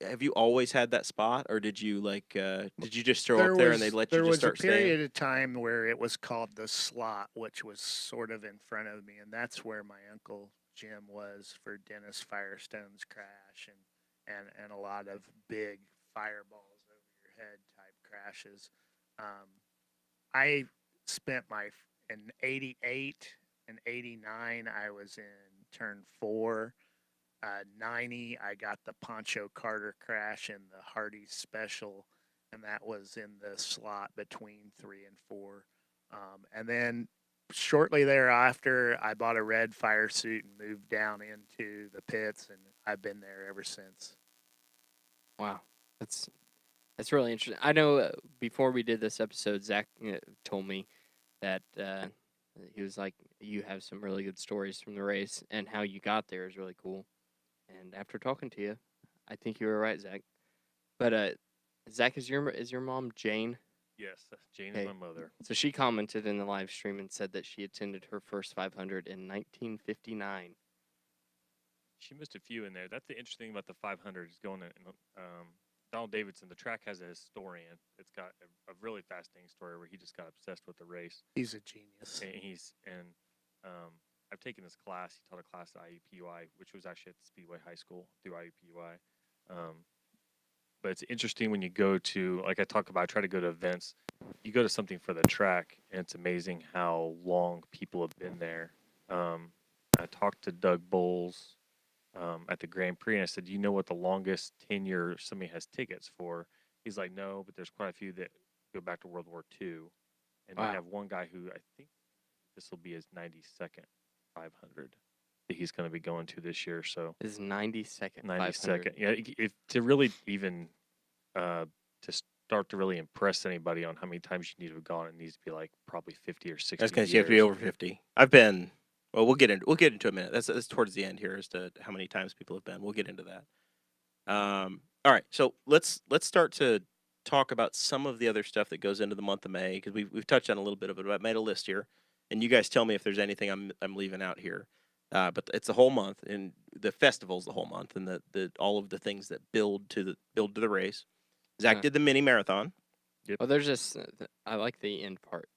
have you always had that spot, or did you did you just throw up there and they let you just start There was a staying? period of time where it was called the slot, which was sort of in front of me, and that's where my uncle Jim was for Dennis Firestone's crash and a lot of big fireballs over your head type crashes. I spent in '88 and '89. I was in turn 4. 90, I got the Poncho Carter crash in the Hardee's Special, and that was in the slot between 3 and 4. And then shortly thereafter, I bought a red fire suit and moved down into the pits, and I've been there ever since. Wow, that's really interesting. I know before we did this episode, Zach told me that he was like, "You have some really good stories from the race, and how you got there is really cool." and after talking to you, I think you were right, Zach. But Zach, is your mom Jane? Yes, Jane Okay. is my mother. So she commented in the live stream and said that she attended her first 500 in 1959. She missed a few in there. That's the interesting thing about the 500 is going in. Donald Davidson, the track has a historian. It's got a really fascinating story where he just got obsessed with the race. He's a genius. And I've taken this class. He taught a class at IUPUI, which was actually at the Speedway High School through IUPUI. But it's interesting when you go to, like I talk about, I try to go to events. You go to something for the track, and it's amazing how long people have been there. I talked to Doug Bowles at the Grand Prix, and I said, "You know what the longest tenure somebody has tickets for?" He's like, "No, but there's quite a few that go back to World War II." And Wow. they have one guy who I think this will be his 92nd 500 that he's going to be going to this year. So His 92nd 92nd. 500. Yeah, if to really even to start to really impress anybody on how many times you need to have gone, it needs to be like probably 50 or 60 I was going to years. say you have to be over 50. I've been. Well, we'll get into a minute. That's towards the end here as to how many times people have been. We'll get into that. All right, so let's start to talk about some of the other stuff that goes into the month of May, because we've touched on a little bit of it. I made a list here, and you guys tell me if there's anything I'm leaving out here. But it's the whole month, and the festival's the whole month, and the all of the things that build to the race. Zach did the mini marathon. Well, there's just I like the end part.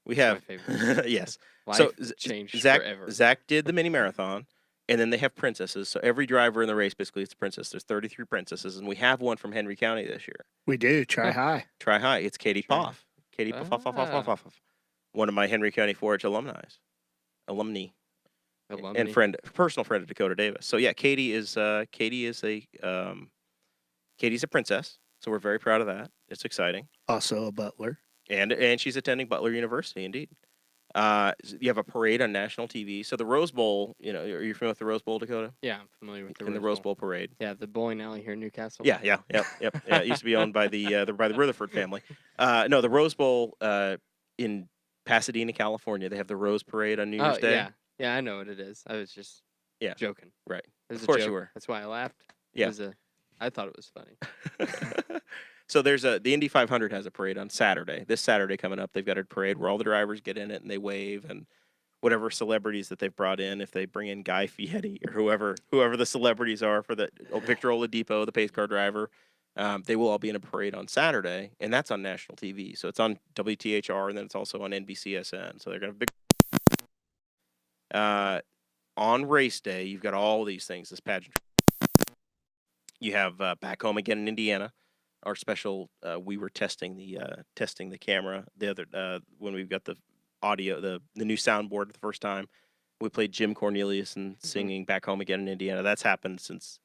We It's my have favorite. yes. Life So changed Zach forever. Zach did the mini marathon, and then they have princesses. So every driver in the race basically is a princess. There's 33 princesses, and we have one from Henry County this year. We do. Try high. Try high. It's Katie Try Poff. Katie Poff, Poff, Poff, Poff, Ah. Poff, Poff. One of my Henry County 4-H alumni, and personal friend of Dakota Davis. So yeah, Katie's a princess. So we're very proud of that. It's exciting. Also a butler. And she's attending Butler University, indeed. You have a parade on national TV. So the Rose Bowl, are you familiar with the Rose Bowl, Dakota? Yeah, I'm familiar with the In the Rose Bowl parade. Yeah, the bowling alley here in Newcastle. Yeah. Yeah, it used to be owned by the Rutherford family. No, the Rose Bowl in Pasadena, California. They have the Rose Parade on New Year's Day. Yeah, I know what it is. I was just joking. Right. It was Of course a joke. you were. That's why I laughed. Yeah. I thought it was funny. So there's the Indy 500 has a parade on Saturday. This Saturday coming up, they've got a parade where all the drivers get in it and they wave, and whatever celebrities that they've brought in, if they bring in Guy Fieri or whoever the celebrities are for the Victor Oladipo, the pace car driver, they will all be in a parade on Saturday, and that's on national TV. So it's on WTHR, and then it's also on NBCSN. So they're going to have big. On race day, you've got all these things. This pageant. You have back home again in Indiana. Our special, we were testing the camera the other when we got the audio, the new soundboard the first time. We played Jim Cornelius and singing "Back Home Again in Indiana." That's happened since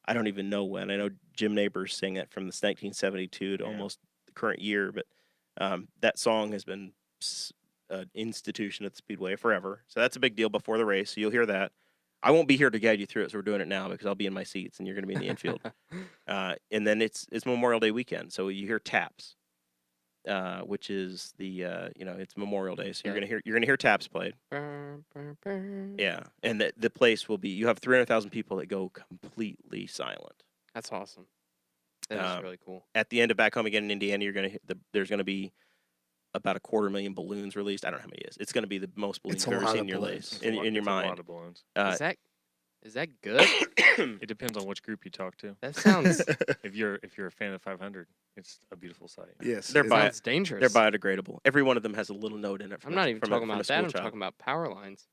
I don't even know when. I know Jim Neighbors sang it from this 1972 to almost the current year, but that song has been an institution at the Speedway forever. So that's a big deal before the race. So you'll hear that. I won't be here to guide you through it, so we're doing it now because I'll be in my seats and you're going to be in the infield. And then it's Memorial Day weekend, so you hear taps, which is it's Memorial Day, so you're gonna hear taps played. Yeah, and the place will be. You have 300,000 people that go completely silent. That's awesome. That is really cool. At the end of Back Home Again in Indiana, there's gonna be about 250,000 balloons released. I don't know how many it is. It's going to be the most balloons you've ever seen in your life, in your mind. A lot of balloons. Is that good? It depends on which group you talk to. That sounds. If you're a fan of 500, it's a beautiful sight. Yes, sounds dangerous. They're biodegradable. Every one of them has a little note in it. I'm not even talking about that. I'm talking about power lines.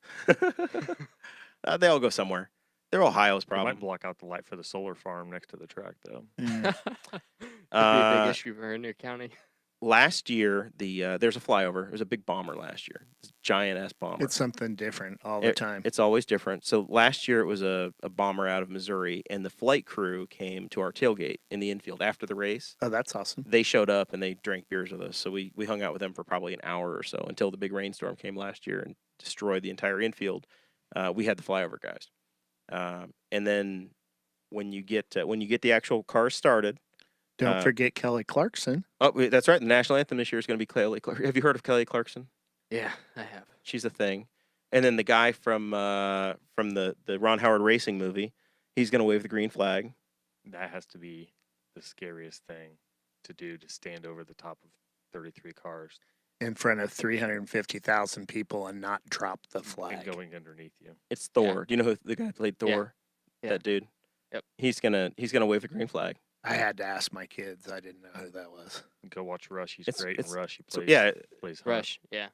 They all go somewhere. They're Ohio's problem. They might block out the light for the solar farm next to the track, though. Could be a big issue for Indy County. Last year, there's a flyover. It was a big bomber last year. It's a giant-ass bomber. It's something different all the time. It's always different. So last year, it was a bomber out of Missouri, and the flight crew came to our tailgate in the infield after the race. Oh, that's awesome. They showed up, and they drank beers with us. So we hung out with them for probably an hour or so until the big rainstorm came last year and destroyed the entire infield. We had the flyover guys. And then when you get the actual cars started, don't forget Kelly Clarkson. Oh, that's right. The national anthem this year is going to be Kelly Clarkson. Have you heard of Kelly Clarkson? Yeah, I have. She's a thing. And then the guy from the Ron Howard Racing movie, He's going to wave the green flag. That has to be the scariest thing to do, to stand over the top of 33 cars in front of 350,000 people and not drop the and flag. going underneath you. It's Thor. Do you know who the guy who played Thor? Yeah. That dude. Yep. He's gonna wave the green flag. I had to ask my kids. I didn't know who that was. Go watch Rush. He's It's- great it's- in Rush. He So, plays, plays Hunt. Rush. Yeah.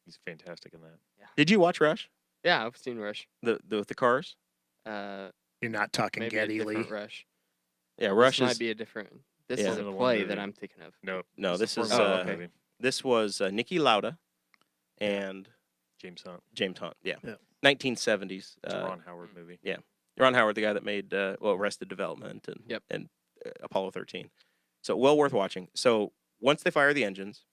He's fantastic in that. Did you watch Rush? Yeah, I've seen Rush. With the cars? You're You're not talking maybe Geddy a Lee. different Rush. Yeah, This Rush might is. be a different. This Yeah. is a Another one play movie. that I'm thinking of. No, this is Formula One okay. movie. this was Niki Lauda and James Hunt. James Hunt. Yeah. Yeah. 1970s. It's a Ron Howard movie. Ron Howard, the guy that made Arrested Development and Yep. Apollo 13. So well worth watching. So once they fire the engines,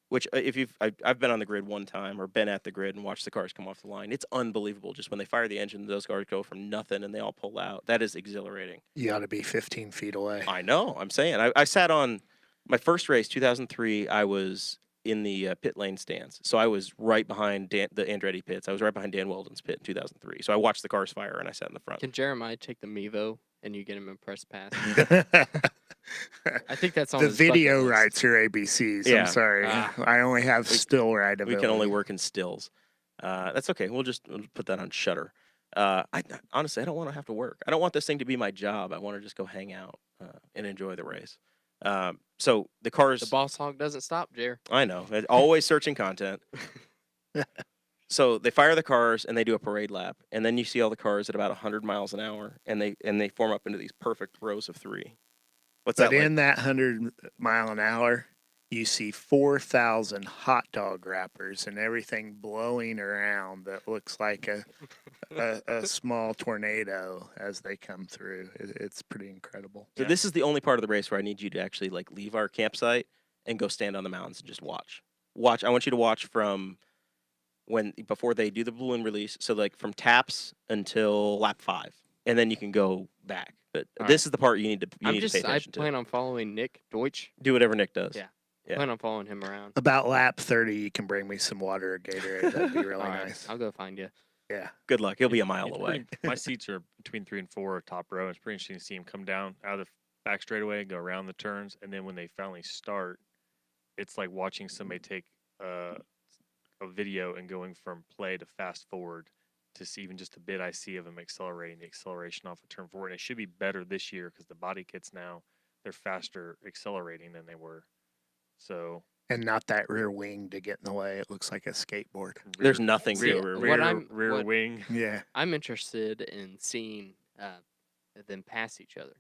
which I've been on the grid one time or been at the grid and watched the cars come off the line. It's unbelievable. Just when they fire the engine, those cars go from nothing and they all pull out. That is exhilarating. You ought to be 15 feet away. I know. I'm saying. I sat on my first race, 2003. I was in the pit lane stands, so I was right behind the Andretti pits. I was right behind Dan Weldon's pit in 2003. So I watched the cars fire and I sat in the front. Can Jeremiah take the Mevo and you get him in press pass? I think that's on The his bucket video list. rights are ABCs. Yeah. I'm sorry. Ah. I only have still right We ability. can only work in stills. That's okay. We'll put that on Shutter. Honestly, I don't want to have to work. I don't want this thing to be my job. I want to just go hang out and enjoy the race. So the cars. The boss hog doesn't stop, Jer. I know. Always searching content. So they fire the cars and they do a parade lap, and then you see all the cars at about 100 miles an hour, and they form up into these perfect rows of three. What's But that like? in that 100-mile an hour, you see 4,000 hot dog wrappers and everything blowing around that looks like a small tornado as they come through. It's pretty incredible. So this is the only part of the race where I need you to actually like leave our campsite and go stand on the mountains and just watch. Watch. I want you to watch from before they do the balloon release. So like from taps until lap 5, and then you can go back. But All this is the part you need to pay I attention to. plan on following Nick Deutsch. Do whatever Nick does. Yeah. Yeah. Plan on following him around. About lap 30, you can bring me some water or Gatorade. That'd be really All right, nice. I'll go find you. Yeah. Good luck. He'll be a mile It's away. my seats are between 3 and 4, top row. It's pretty interesting to see him come down out of the back straightaway, go around the turns, and then when they finally start, it's like watching somebody take a video and going from play to fast forward to see even just a bit I see of him accelerating the acceleration off of turn 4. And it should be better this year because the body kits now, they're faster accelerating than they were. So And not that rear wing to get in the way. It looks like a skateboard. There's nothing See, to what wing. Yeah. I'm interested in seeing them pass each other.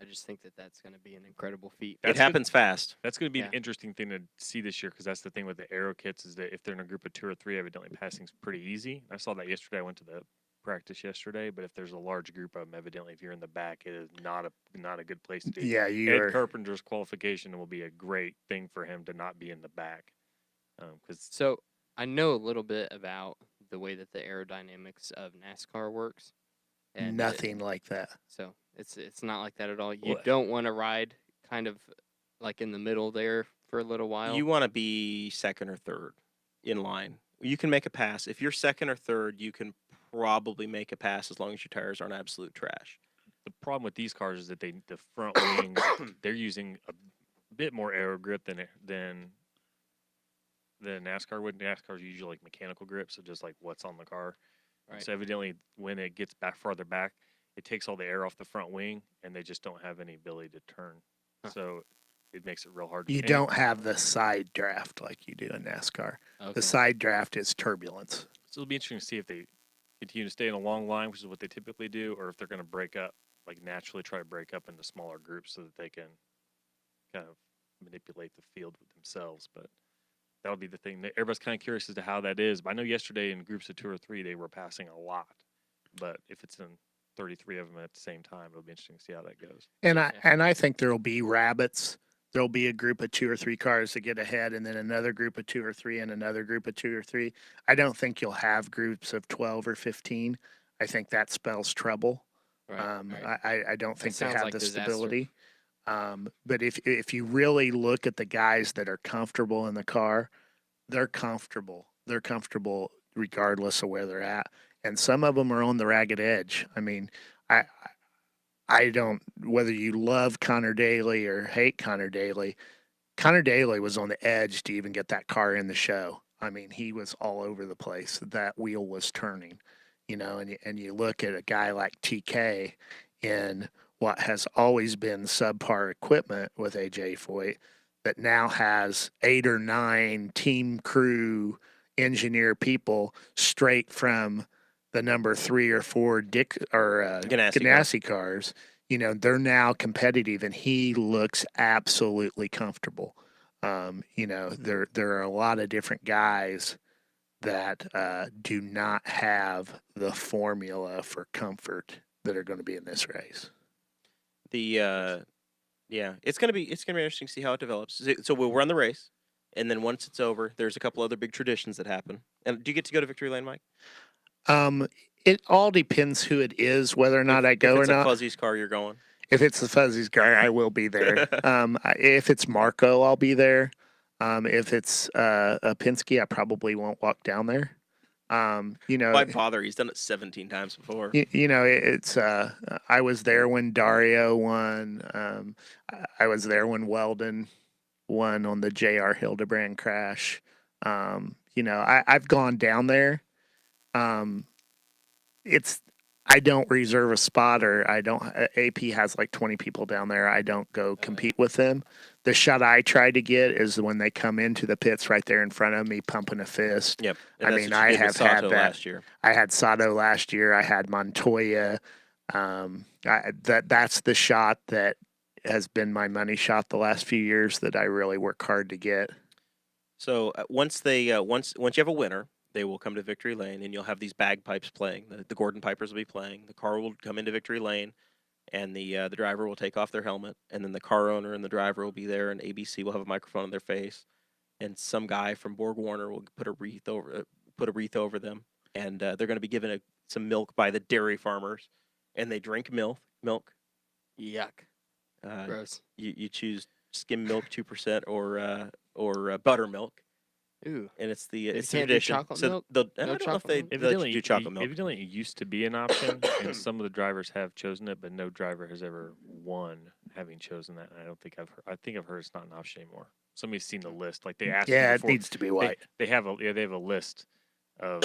I just think that that's going to be an incredible feat. It That's good. happens fast. That's going to be Yeah. an interesting thing to see this year because that's the thing with the aero kits is that if they're in a group of 2 or 3, evidently passing's pretty easy. I saw that yesterday. I went to the practice yesterday, but if there's a large group of them, evidently if you're in the back, it is not a good place to do. Yeah, Ed you're Carpenter's qualification will be a great thing for him to not be in the back because So I know a little bit about the way that the aerodynamics of NASCAR works. And nothing like that. So it's not like that at all. You What? don't want to ride kind of like in the middle there for a little while. You want to be second or third in line. You can make a pass. If you're second or third, you can probably make a pass as long as your tires aren't absolute trash. the problem with these cars is that the front wings they're using a bit more aero grip than NASCAR would. NASCAR's usually like mechanical grip, so just like what's on the car. Right. So evidently, when it gets back farther back, it takes all the air off the front wing, and they just don't have any ability to turn. Huh. So it makes it real hard. to You and- don't have the side draft like you do in NASCAR. Okay. The side draft is turbulence. So it'll be interesting to see if they continue to stay in a long line, which is what they typically do, or if they're going to break up, like naturally try to break up into smaller groups so that they can kind of manipulate the field with themselves. But that would be the thing. Everybody's kind of curious as to how that is. But I know yesterday in groups of 2 or 3, they were passing a lot. But if it's in 33 of them at the same time, it'll be interesting to see how that goes. And Yeah. I think there'll be rabbits. There'll be a group of 2 or 3 cars that get ahead, and then another group of 2 or 3, and another group of 2 or 3. I don't think you'll have groups of 12 or 15. I think that spells trouble. Right, right. I don't think they sounds have like the disaster. stability. But if you really look at the guys that are comfortable in the car, they're comfortable. They're comfortable regardless of where they're at. And some of them are on the ragged edge. I mean, I I don't, whether you love Connor Daly or hate Connor Daly was on the edge to even get that car in the show. I mean, he was all over the place. That wheel was turning, and you look at a guy like TK in what has always been subpar equipment with AJ Foyt that now has 8 or 9 team crew engineer people straight from the number 3 or 4 Ganassi cars. They're now competitive, and he looks absolutely comfortable. There are a lot of different guys that do not have the formula for comfort that are going to be in this race. It's gonna be interesting to see how it develops. So we'll run the race, and then once it's over, there's a couple other big traditions that happen. And do you get to go to Victory Lane, Mike? It all depends who it is, whether or not I go or not. If it's a Fuzzy's car, you're going. If it's the Fuzzy's car, I will be there. If it's Marco, I'll be there. If it's a Penske, I probably won't walk down there. Why bother? He's done it 17 times before. It's I was there when Dario won. I was there when Weldon won on the J.R. Hildebrand crash. I've gone down there. I don't reserve a spot, or AP has like 20 people down there. I don't go compete with them. The shot I try to get is when they come into the pits right there in front of me, pumping a fist. Yep. I have had that last year. I had Sato last year. I had Montoya. That's the shot that has been my money shot the last few years that I really work hard to get. So once you have a winner, they will come to Victory Lane, and you'll have these bagpipes playing. The Gordon Pipers will be playing. The car will come into Victory Lane, and the driver will take off their helmet, and then the car owner and the driver will be there, and ABC will have a microphone on their face, and some guy from Borg Warner will put a wreath over them, and they're going to be given some milk by the dairy farmers, and they drink milk. Yuck. Gross. You choose skim milk 2% or buttermilk. Ooh. And it's tradition. Chocolate milk? I don't know if they do chocolate milk. Evidently, it used to be an option, and some of the drivers have chosen it, but no driver has ever won having chosen that. And I think I've heard it's not an option anymore. Somebody's seen the list, like they asked. Yeah, it needs to be white. They have a list of.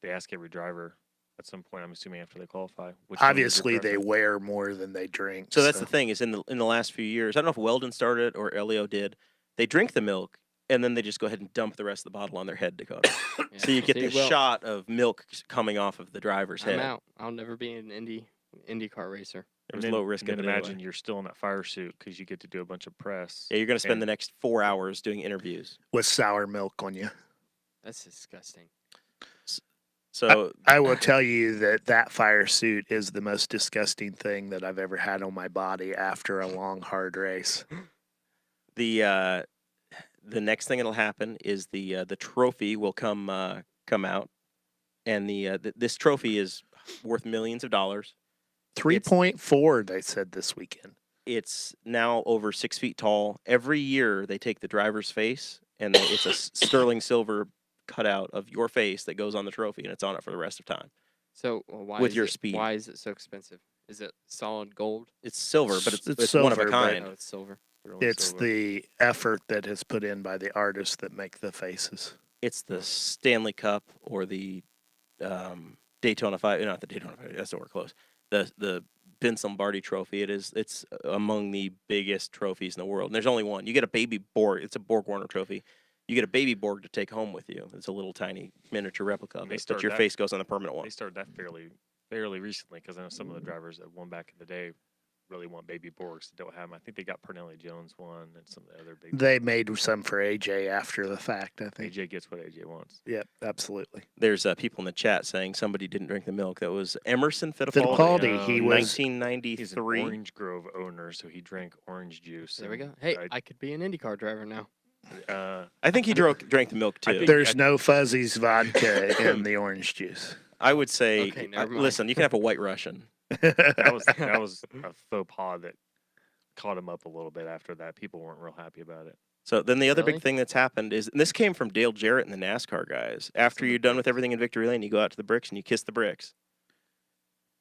They ask every driver at some point. I'm assuming after they qualify. Obviously, they wear more than they drink. So that's the thing is in the last few years. I don't know if Weldon started it or Elio did. They drink the milk, and then they just go ahead and dump the rest of the bottle on their head, Dakota. Yeah. So you get shot of milk coming off of the driver's head. I'm out. I'll never be an IndyCar racer. It was low risk. And then imagine you're still in that fire suit because you get to do a bunch of press. Yeah, you're going to spend the next 4 hours doing interviews. With sour milk on you. That's disgusting. So I will tell you that fire suit is the most disgusting thing that I've ever had on my body after a long, hard race. The next thing that'll happen is the trophy will come out, and this trophy is worth millions of dollars. 3.4, they said this weekend. It's now over 6 feet tall. Every year they take the driver's face, and it's a sterling silver cutout of your face that goes on the trophy, and it's on it for the rest of time. So why is it so expensive? Is it solid gold? It's silver, but it's silver, one of a kind. Oh, it's silver. It's the effort that is put in by the artists that make the faces. It's the Stanley Cup or the Daytona 5. Not the Daytona 5. That's nowhere close. The Vince Lombardi Trophy. It's among the biggest trophies in the world. And there's only one. You get a baby Borg. It's a Borg Warner trophy. You get a baby Borg to take home with you. It's a little tiny miniature replica of it, but your face goes on the permanent one. They started that fairly recently because I know some of the drivers that won back in the day really want baby Borgs that don't have them. I think they got Pernelli Jones one and some of the other big. They made some for AJ after the fact, I think. AJ gets what AJ wants. Yep, absolutely. There's people in the chat saying somebody didn't drink the milk. That was Emerson Fittipaldi. He was 1993. He's an Orange Grove owner, so he drank orange juice. There we go. Hey, I could be an IndyCar driver now. I think he drank the milk too. There's no Fuzzy's vodka in the orange juice. I would say, okay, listen, you can have a White Russian. That was a faux pas that caught him up a little bit after that. People weren't real happy about it. So then the other big thing that's happened is, and this came from Dale Jarrett and the NASCAR guys, after you're done with everything in Victory Lane, you go out to the bricks and you kiss the bricks.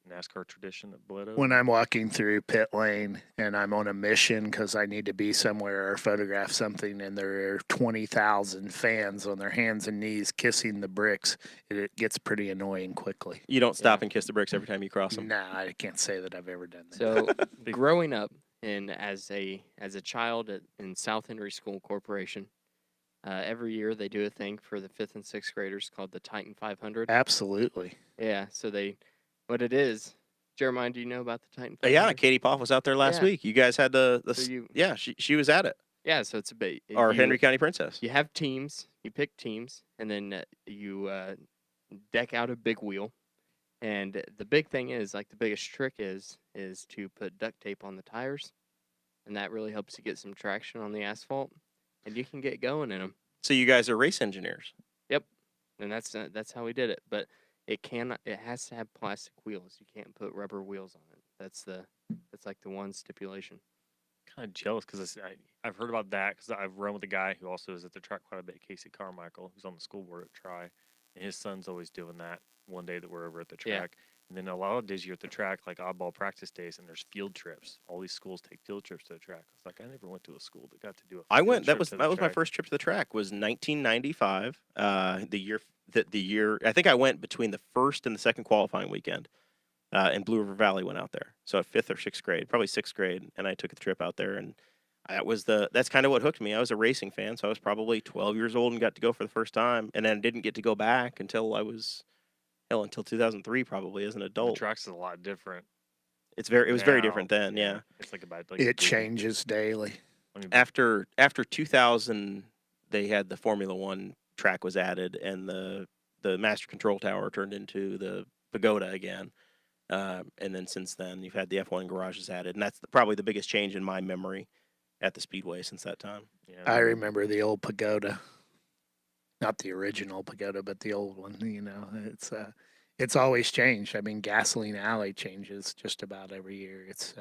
NASCAR tradition at Boleto? When I'm walking through pit lane and I'm on a mission because I need to be somewhere or photograph something, and there are 20,000 fans on their hands and knees kissing the bricks, it gets pretty annoying quickly. You don't stop and kiss the bricks every time you cross them. Nah, I can't say that I've ever done that. So growing up and as a child in South Henry School Corporation, every year they do a thing for the 5th and 6th graders called the Titan 500. Absolutely. Yeah, so what it is, Jeremiah, do you know about the Titan 500? Yeah, Katie Poff was out there last week. You guys had she was at it. Yeah, so it's a bit. Our Henry County Princess. You have teams, you pick teams, and then you deck out a big wheel. And the big thing is, like the biggest trick is to put duct tape on the tires, and that really helps you get some traction on the asphalt, and you can get going in them. So you guys are race engineers. Yep, and that's how we did it. But it has to have plastic wheels. You can't put rubber wheels on it. That's like the one stipulation. Kind of jealous because I've heard about that because I've run with a guy who also is at the track quite a bit, Casey Carmichael, who's on the school board at Tri, and his son's always doing that one day that we're over at the track. Yeah. And then a lot of days you're at the track, like oddball practice days, and there's field trips. All these schools take field trips to the track. It's like I never went to a school that got to do it. I went. That was my first trip to the track. Was 1995. The year I think I went between the first and the second qualifying weekend. And Blue River Valley went out there. So at 5th or 6th grade, probably 6th grade, and I took a trip out there, and that's kind of what hooked me. I was a racing fan, so I was probably 12 years old and got to go for the first time, and then didn't get to go back until I was until 2003 probably as an adult. The track's a lot different. It was very different then, yeah. It's like it changes daily. After 2000, they had the Formula One track was added, and the Master Control Tower turned into the Pagoda again. And then since then, you've had the F1 garages added, and that's probably the biggest change in my memory at the Speedway since that time. Yeah, I remember the old Pagoda, not the original Pagoda, but the old one. You know, it's always changed. I mean, Gasoline Alley changes just about every year. It's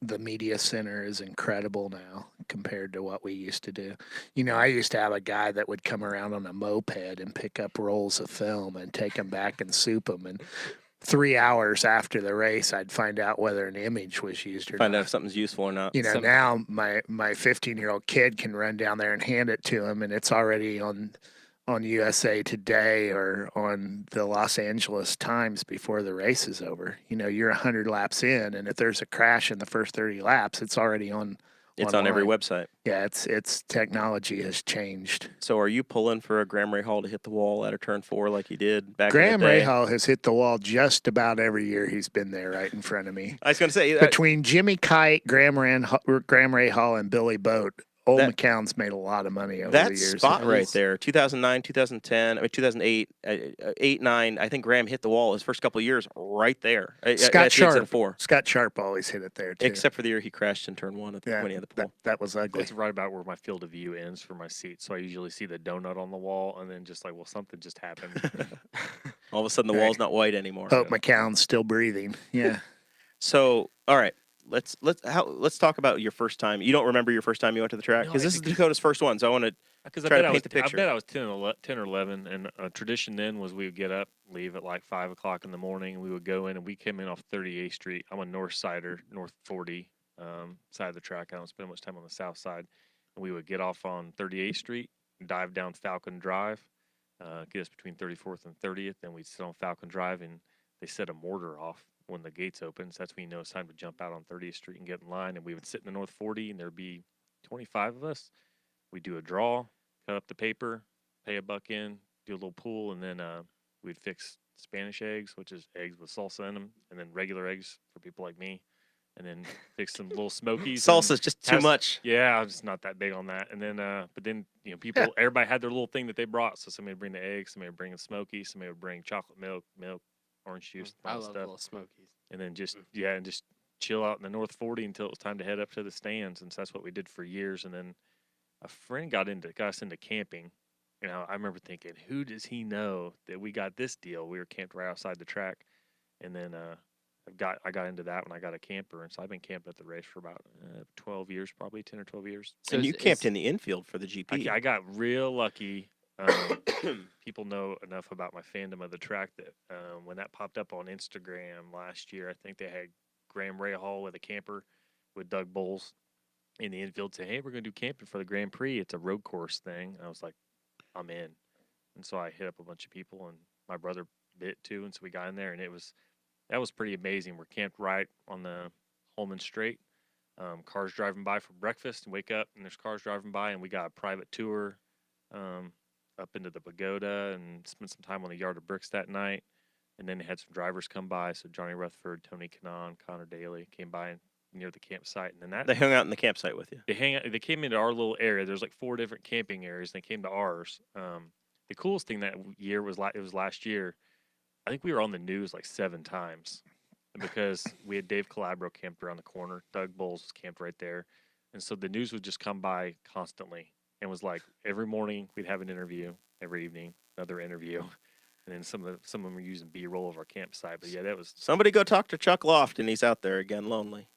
the media center is incredible now compared to what we used to do. You know, I used to have a guy that would come around on a moped and pick up rolls of film and take them back and soup them, and 3 hours after the race, I'd find out whether an image was used or not. Find out if something's useful or not. You know, now my 15-year-old kid can run down there and hand it to him, and it's already on USA Today or on the Los Angeles Times before the race is over. You know, you're 100 laps in, and if there's a crash in the first 30 laps, it's already on. It's online. On every website. Yeah, it's technology has changed. So are you pulling for a Graham Rahal to hit the wall at a turn 4 like he did back Graham in the day? Rahal has hit the wall just about every year he's been there right in front of me. I was going to say. Between Jimmy Kite, Graham Rahal, and Billy Boat, Old McKown's made a lot of money over the years. That spot right there, 2009, 2010, 2008, 8, 9, I think Graham hit the wall his first couple of years right there. Scott Sharp always hit it there, too. Except for the year he crashed in turn 1 when he had the pole. That was ugly. It's right about where my field of view ends for my seat, so I usually see the donut on the wall, and then just like, well, something just happened. All of a sudden, the wall's not white anymore. Hope McKown's still breathing. Yeah. So, all right. Let's talk about your first time. You don't remember your first time you went to the track? Because this is Dakota's first one, so I want to try to paint the picture. I bet I was 10 or 11, and a tradition then was we would get up, leave at like 5 o'clock in the morning, and we would go in, and we came in off 38th Street. I'm a north sider, north 40 side of the track. I don't spend much time on the south side. And we would get off on 38th Street, dive down Falcon Drive, get us between 34th and 30th, then we'd sit on Falcon Drive, and they set a mortar off when the gates open, so that's when you know it's time to jump out on 30th Street and get in line. And we would sit in the North 40, and there'd be 25 of us. We'd do a draw, cut up the paper, pay $1 in, do a little pool, and then we'd fix Spanish eggs, which is eggs with salsa in them, and then regular eggs for people like me, and then fix some little smokies. Salsa's just too much. Yeah, I'm just not that big on that. And then, but then, you know, everybody had their little thing that they brought. So somebody would bring the eggs, somebody would bring the smokies, somebody would bring chocolate milk, orange juice, I love stuff. little smokies. And then just chill out in the North 40 until it was time to head up to the stands, and so that's what we did for years. And then a friend got us into camping. You know, I remember thinking, who does he know that we got this deal? We were camped right outside the track, and then I got into that when I got a camper, and so I've been camping at the race for about 12 years, probably 10 or 12 years. So you camped in the infield for the GP. I got real lucky. People know enough about my fandom of the track that when that popped up on Instagram last year, I think they had Graham Rahal with a camper with Doug Bowles in the infield say, "Hey, we're going to do camping for the Grand Prix. It's a road course thing." And I was like, "I'm in." And so I hit up a bunch of people, and my brother bit too, and so we got in there, and that was pretty amazing. We're camped right on the Holman Strait. Cars driving by for breakfast, and wake up, and there's cars driving by, and we got a private tour up into the pagoda and spent some time on the Yard of Bricks that night. And then they had some drivers come by. So Johnny Rutherford, Tony Kanaan, Connor Daly came by near the campsite. And then They hung out in the campsite with you. they came into our little area. There's like 4 different camping areas. And they came to ours. The coolest thing that year was it was last year. I think we were on the news like 7 times because we had Dave Calabro camped around the corner. Doug Bowles was camped right there. And so the news would just come by constantly. And was like every morning we'd have an interview, every evening another interview, and then some of them were using B-roll of our campsite. But yeah, that was Somebody go talk to Chuck Loft, and he's out there again, lonely.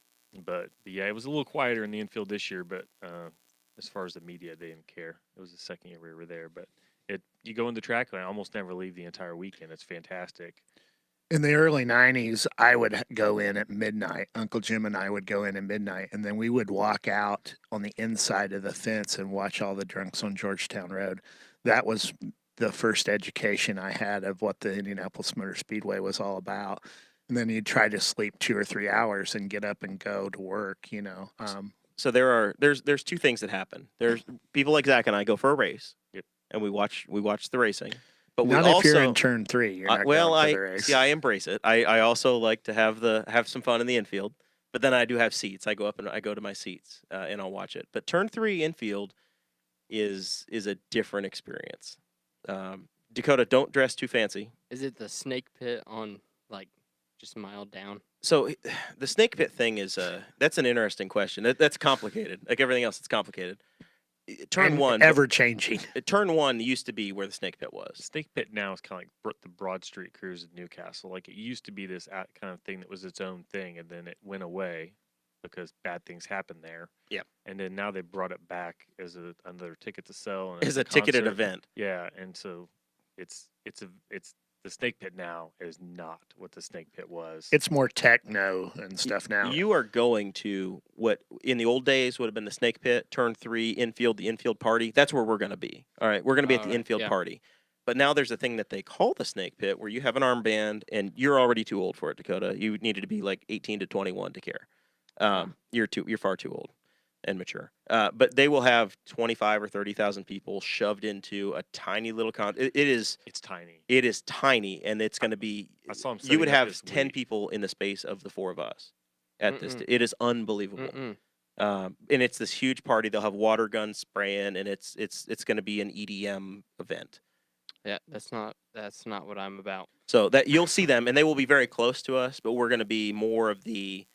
But yeah, it was a little quieter in the infield this year. But as far as the media, they didn't care. It was the second year we were there. But you go in the track, and I almost never leave the entire weekend. It's fantastic. In the early 90s, I would go in at midnight. Uncle Jim and I would go in at midnight, and then we would walk out on the inside of the fence and watch all the drunks on Georgetown Road. That was the first education I had of what the Indianapolis Motor Speedway was all about. And then you'd try to sleep 2 or 3 hours and get up and go to work, you know. So there's 2 things that happen. There's people like Zach and I go for a race, Yep. and we watch the racing. But Not we if also, you're in turn 3. You're not well, going for the race. I embrace it. I also like to have some fun in the infield. But then I do have seats. I go up and I go to my seats, and I'll watch it. But turn 3 infield is a different experience. Dakota, don't dress too fancy. Is it the snake pit on like just a mile down? So the snake pit thing is that's an interesting question. That's complicated. Like everything else, it's complicated. Turn And 1 ever changing. Turn 1 used to be where the snake pit was. Snake Pit now is kind of like the Broad Street Cruise in Newcastle. Like it used to be this kind of thing that was its own thing, and then it went away because bad things happened there. Yeah. And then now they brought it back as another ticket to sell and As a ticketed concert. event. Yeah, and so it's the Snake Pit now is not what the Snake Pit was. It's more techno and stuff now. You are going to what in the old days would have been the snake pit, turn 3, infield, the infield party. That's where we're going to be. All right, we're going to be at the infield party. But now there's a thing that they call the snake pit where you have an armband, and you're already too old for it, Dakota. You needed to be like 18 to 21 to care. You're far too old and mature. But they will have 25 or 30,000 people shoved into a tiny little It's tiny. It is tiny, and it's going to be. I saw them You would setting up have this 10 week. people in the space of the 4 of us at this. It is unbelievable. And it's this huge party. They'll have water guns spraying, and it's going to be an EDM event. Yeah, that's not what I'm about. So that you'll see them, and they will be very close to us. But we're going to be more of the.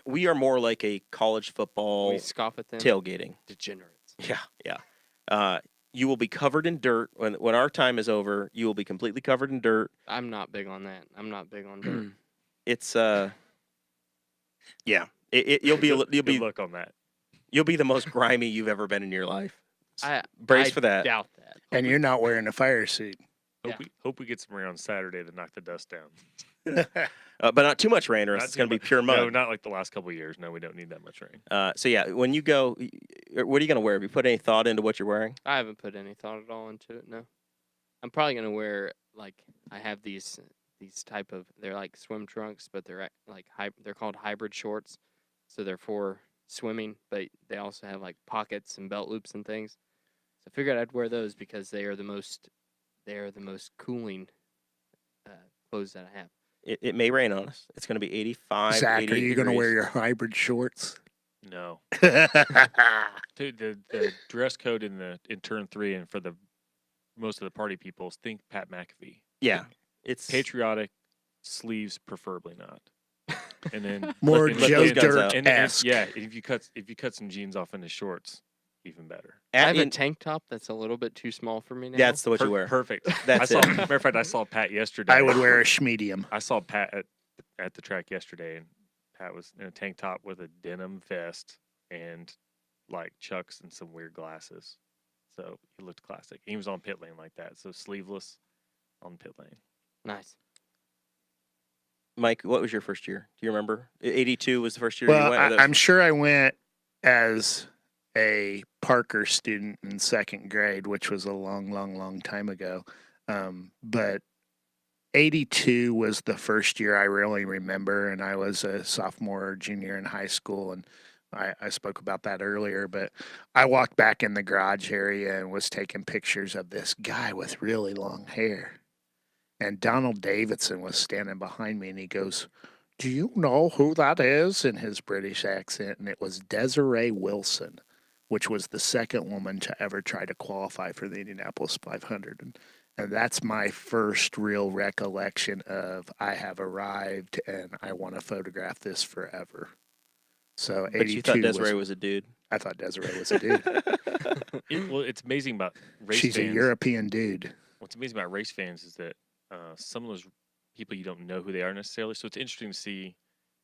We are more like a college football We scoff at them. tailgating. Degenerates. Yeah. You will be covered in dirt when our time is over. You will be completely covered in dirt. I'm not big on that. I'm not big on dirt. It's yeah. You'll be Good luck on that. You'll be the most grimy you've ever been in your life. I Brace for that. Doubt that. And you're not wearing a fire suit. Hope we get some rain on Saturday to knock the dust down. But not too much rain, or it's going to be pure mud. No, not like the last couple of years. No, we don't need that much rain. So yeah, when you go, what are you going to wear? Have you put any thought into what you're wearing? I haven't put any thought at all into it. No, I'm probably gonna wear I have these type of they're like swim trunks, but they're like they're called hybrid shorts, so they're for swimming, but they also have like pockets and belt loops and things. So I figured I'd wear those because they are the most cooling clothes that I have. It may rain on us. It's going to be 85. Zach, are 88 you going to degrees. wear your hybrid shorts? No. Dude, the dress code in turn 3 and for the most of the party people think Pat McAfee. Yeah, it's Patriotic, sleeves preferably not. And then More and- Joe those guns out. Dirt-esque. yeah, if you cut some jeans off into shorts, even better. I have a tank top that's a little bit too small for me now. That's what you wear. Perfect. That's I saw, it. Matter of fact, I saw Pat yesterday. I would wear a schmedium. I saw Pat at the track yesterday, and Pat was in a tank top with a denim vest and like Chucks and some weird glasses. So he looked classic. He was on pit lane like that, so sleeveless on pit lane. Nice. Mike, what was your first year? Do you remember? 82 was the first year you Well, went? I'm sure I went as a Parker student in second grade, which was a long time ago. But 82 was the first year I really remember, and I was a sophomore or junior in high school, and I spoke about that earlier, but I walked back in the garage area and was taking pictures of this guy with really long hair. And Donald Davidson was standing behind me, and he goes, "Do you know who that is?" in his British accent. And it was Desiree Wilson, which was the second woman to ever try to qualify for the Indianapolis 500. And that's my first real recollection of I have arrived and I want to photograph this forever. So But you thought Desiree was a dude. I thought Desiree was a dude. Well, it's amazing about race She's fans. a European dude. What's amazing about race fans is that some of those people you don't know who they are necessarily. So it's interesting to see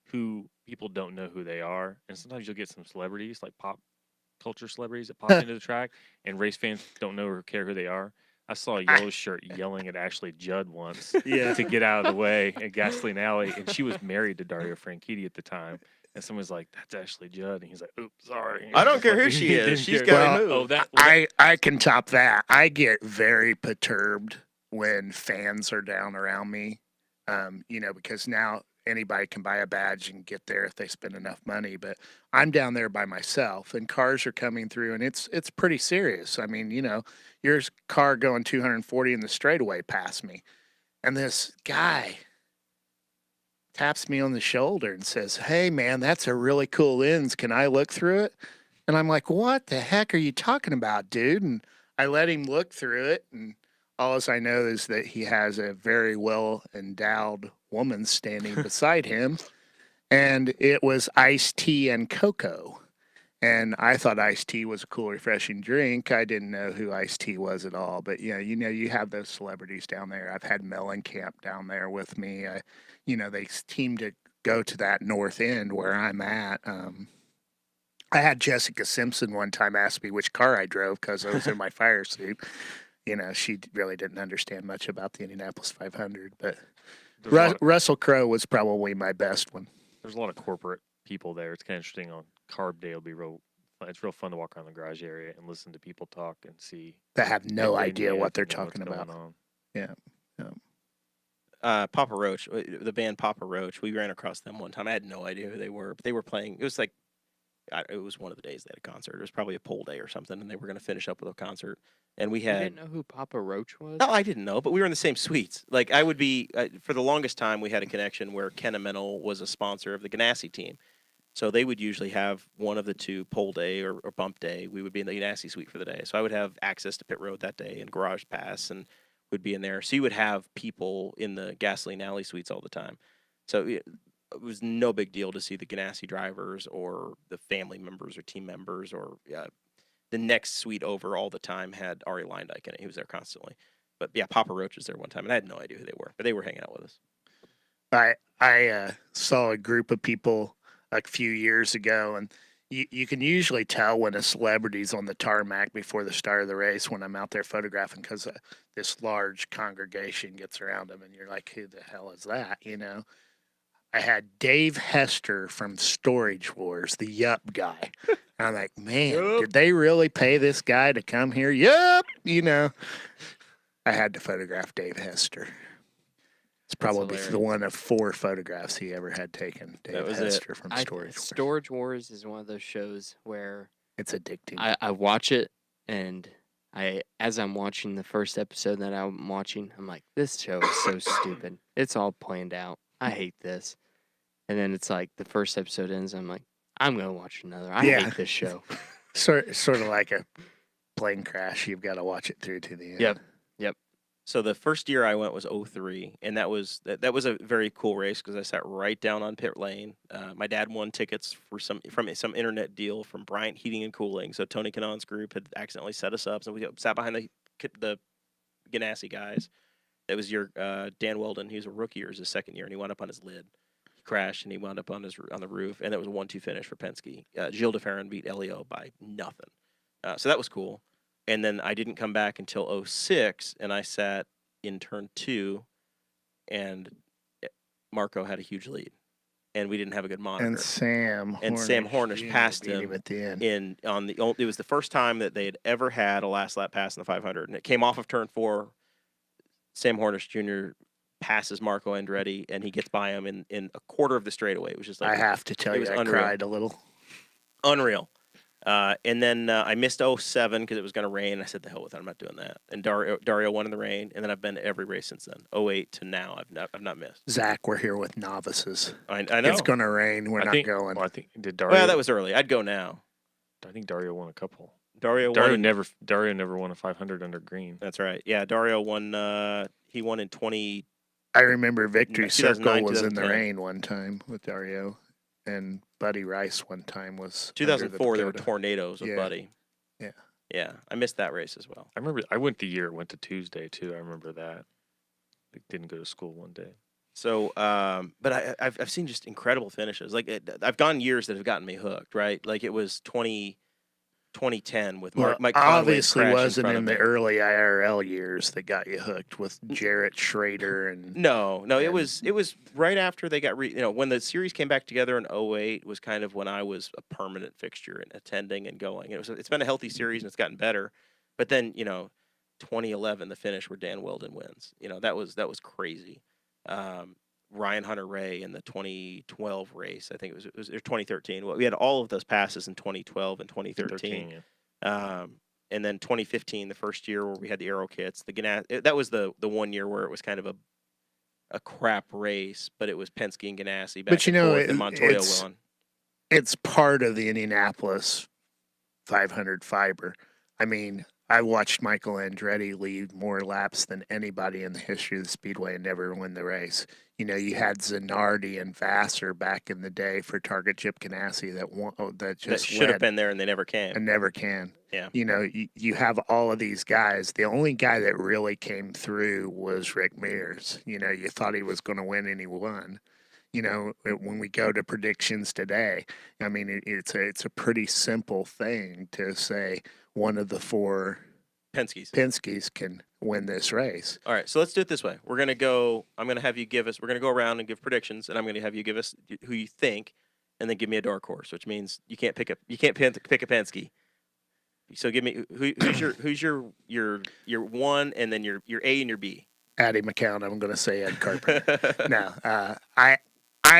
who people don't know who they are. And sometimes you'll get some celebrities, like pop culture celebrities that pop into the track, and race fans don't know or care who they are. I saw a yellow shirt yelling at Ashley Judd once to get out of the way at Gasoline Alley, and she was married to Dario Franchitti at the time. And someone's like, "That's Ashley Judd," and he's like, "Oops, sorry." I don't care who she is. She's got to move. I can top that. I get very perturbed when fans are down around me, because now anybody can buy a badge and get there if they spend enough money. But I'm down there by myself, and cars are coming through, and it's pretty serious. I mean, your car going 240 in the straightaway past me, and this guy taps me on the shoulder and says, "Hey, man, that's a really cool lens. Can I look through it?" And I'm like, "What the heck are you talking about, dude?" And I let him look through it, and all I know is that he has a very well endowed woman standing beside him, and it was iced tea and cocoa. And I thought iced tea was a cool, refreshing drink. I didn't know who iced tea was at all. But you have those celebrities down there. I've had Mellencamp down there with me. They seem to go to that north end where I'm at. I had Jessica Simpson one time ask me which car I drove because I was in my fire suit. She really didn't understand much about the Indianapolis 500. But Russell Crowe was probably my best one. There's a lot of corporate people there. It's kind of interesting. On Carb Day, it'll be it's real fun to walk around the garage area and listen to people talk and see. That have no idea what they're talking about. Yeah. Papa Roach, the band Papa Roach, we ran across them one time. I had no idea who they were, but they were playing. It was like, it was one of the days they had a concert. It was probably a pole day or something, and they were going to finish up with a concert. And we had. You didn't know who Papa Roach was? No, I didn't know, but we were in the same suites. Like, I would be, for the longest time, we had a connection where Kennametal was a sponsor of the Ganassi team. So they would usually have one of the two, pole day or bump day. We would be in the Ganassi suite for the day. So I would have access to pit road that day and garage pass and would be in there. So you would have people in the Gasoline Alley suites all the time. So it was no big deal to see the Ganassi drivers or the family members or team members or the next suite over all the time had Ari Leindike in it. He was there constantly. But yeah, Papa Roach was there one time, and I had no idea who they were, but they were hanging out with us. I saw a group of people a few years ago, and you can usually tell when a celebrity's on the tarmac before the start of the race when I'm out there photographing because this large congregation gets around them, and you're like, who the hell is that, I had Dave Hester from Storage Wars, the Yup guy. And I'm like, man, did they really pay this guy to come here? Yup! I had to photograph Dave Hester. It's probably the one of 4 photographs he ever had taken. Dave Hester from Storage Wars. Storage Wars is one of those shows where it's addicting. I watch it, and as I'm watching the first episode that I'm watching, I'm like, this show is so stupid. It's all planned out. I hate this. And then it's like the first episode ends, I'm like, I'm going to watch another. I hate this show. Sort of like a plane crash. You've got to watch it through to the end. Yep. So the first year I went was 03, and that was a very cool race because I sat right down on pit lane. My dad won tickets from some internet deal from Bryant Heating and Cooling. So Tony Kanon's group had accidentally set us up, so we sat behind the Ganassi guys. That was Dan Weldon. He was a rookie, or his second year, and he wound up on his lid. He crashed, and he wound up on the roof, and that was a 1-2 finish for Penske. Gilles de Ferran beat Elio by nothing. So that was cool. And then I didn't come back until 06, and I sat in turn 2, and Marco had a huge lead, and we didn't have a good monitor. And Sam Hornish Jr. passed beat him at the end. It was the first time that they had ever had a last lap pass in the 500, and it came off of turn 4. Sam Hornish Jr. passes Marco Andretti, and he gets by him in a quarter of the straightaway. It was just like, I have to tell you, I cried a little. Unreal. And then I missed 07 because it was going to rain. I said, the hell with it, I'm not doing that. And Dario won in the rain, and then I've been to every race since then. 08 to now, I've not missed. Zach, we're here with novices. I know. It's going to rain. We're not going. Well, I think did Dario. Well, that was early. I'd go now. I think Dario won a couple. Dario never won a 500 under green. That's right. Yeah, Dario won. He won in 20. I remember Victory Circle was in the 2010. rain one time with Dario, and Buddy Rice one time was 2004. There were Dakota. tornadoes with Buddy. Yeah. Yeah, I missed that race as well. I remember I went to Tuesday too. I remember that. I didn't go to school one day. So, but I've seen just incredible finishes. Like I've gone years that have gotten me hooked. Right, like it was 2010 with Mike. Obviously, wasn't in the early IRL years that got you hooked with Jarrett Schrader and. No, it was right after they got when the series came back together in 08 was kind of when I was a permanent fixture and attending and going. It's been a healthy series and it's gotten better, but then 2011 the finish where Dan Weldon wins. That was crazy. Ryan Hunter-Ray in the 2012 race, I think it was 2013. Well, we had all of those passes in 2012 and 2013. And then 2015, the first year where we had the aero kits, that was the 1 year where it was kind of a crap race, but it was Penske and Ganassi back and forth, and Montoya won. It's part of the Indianapolis 500 fiber. I mean, I watched Michael Andretti lead more laps than anybody in the history of the Speedway and never win the race. You had Zanardi and Vassar back in the day for Target Chip Ganassi that should have been there and they never can. And never can. Yeah. You have all of these guys. The only guy that really came through was Rick Mears. You thought he was going to win and he won. When we go to predictions today, I mean, it's a pretty simple thing to say one of the 4 Penske's can win this race. All right, so let's do it this way. We're going to go, we're going to go around and give predictions, and I'm going to have you give us who you think, and then give me a dark horse, which means you can't pick a Penske. So give me, who's your one, and then your A and your B. Addie McKown, I'm going to say Ed Carpenter. No, I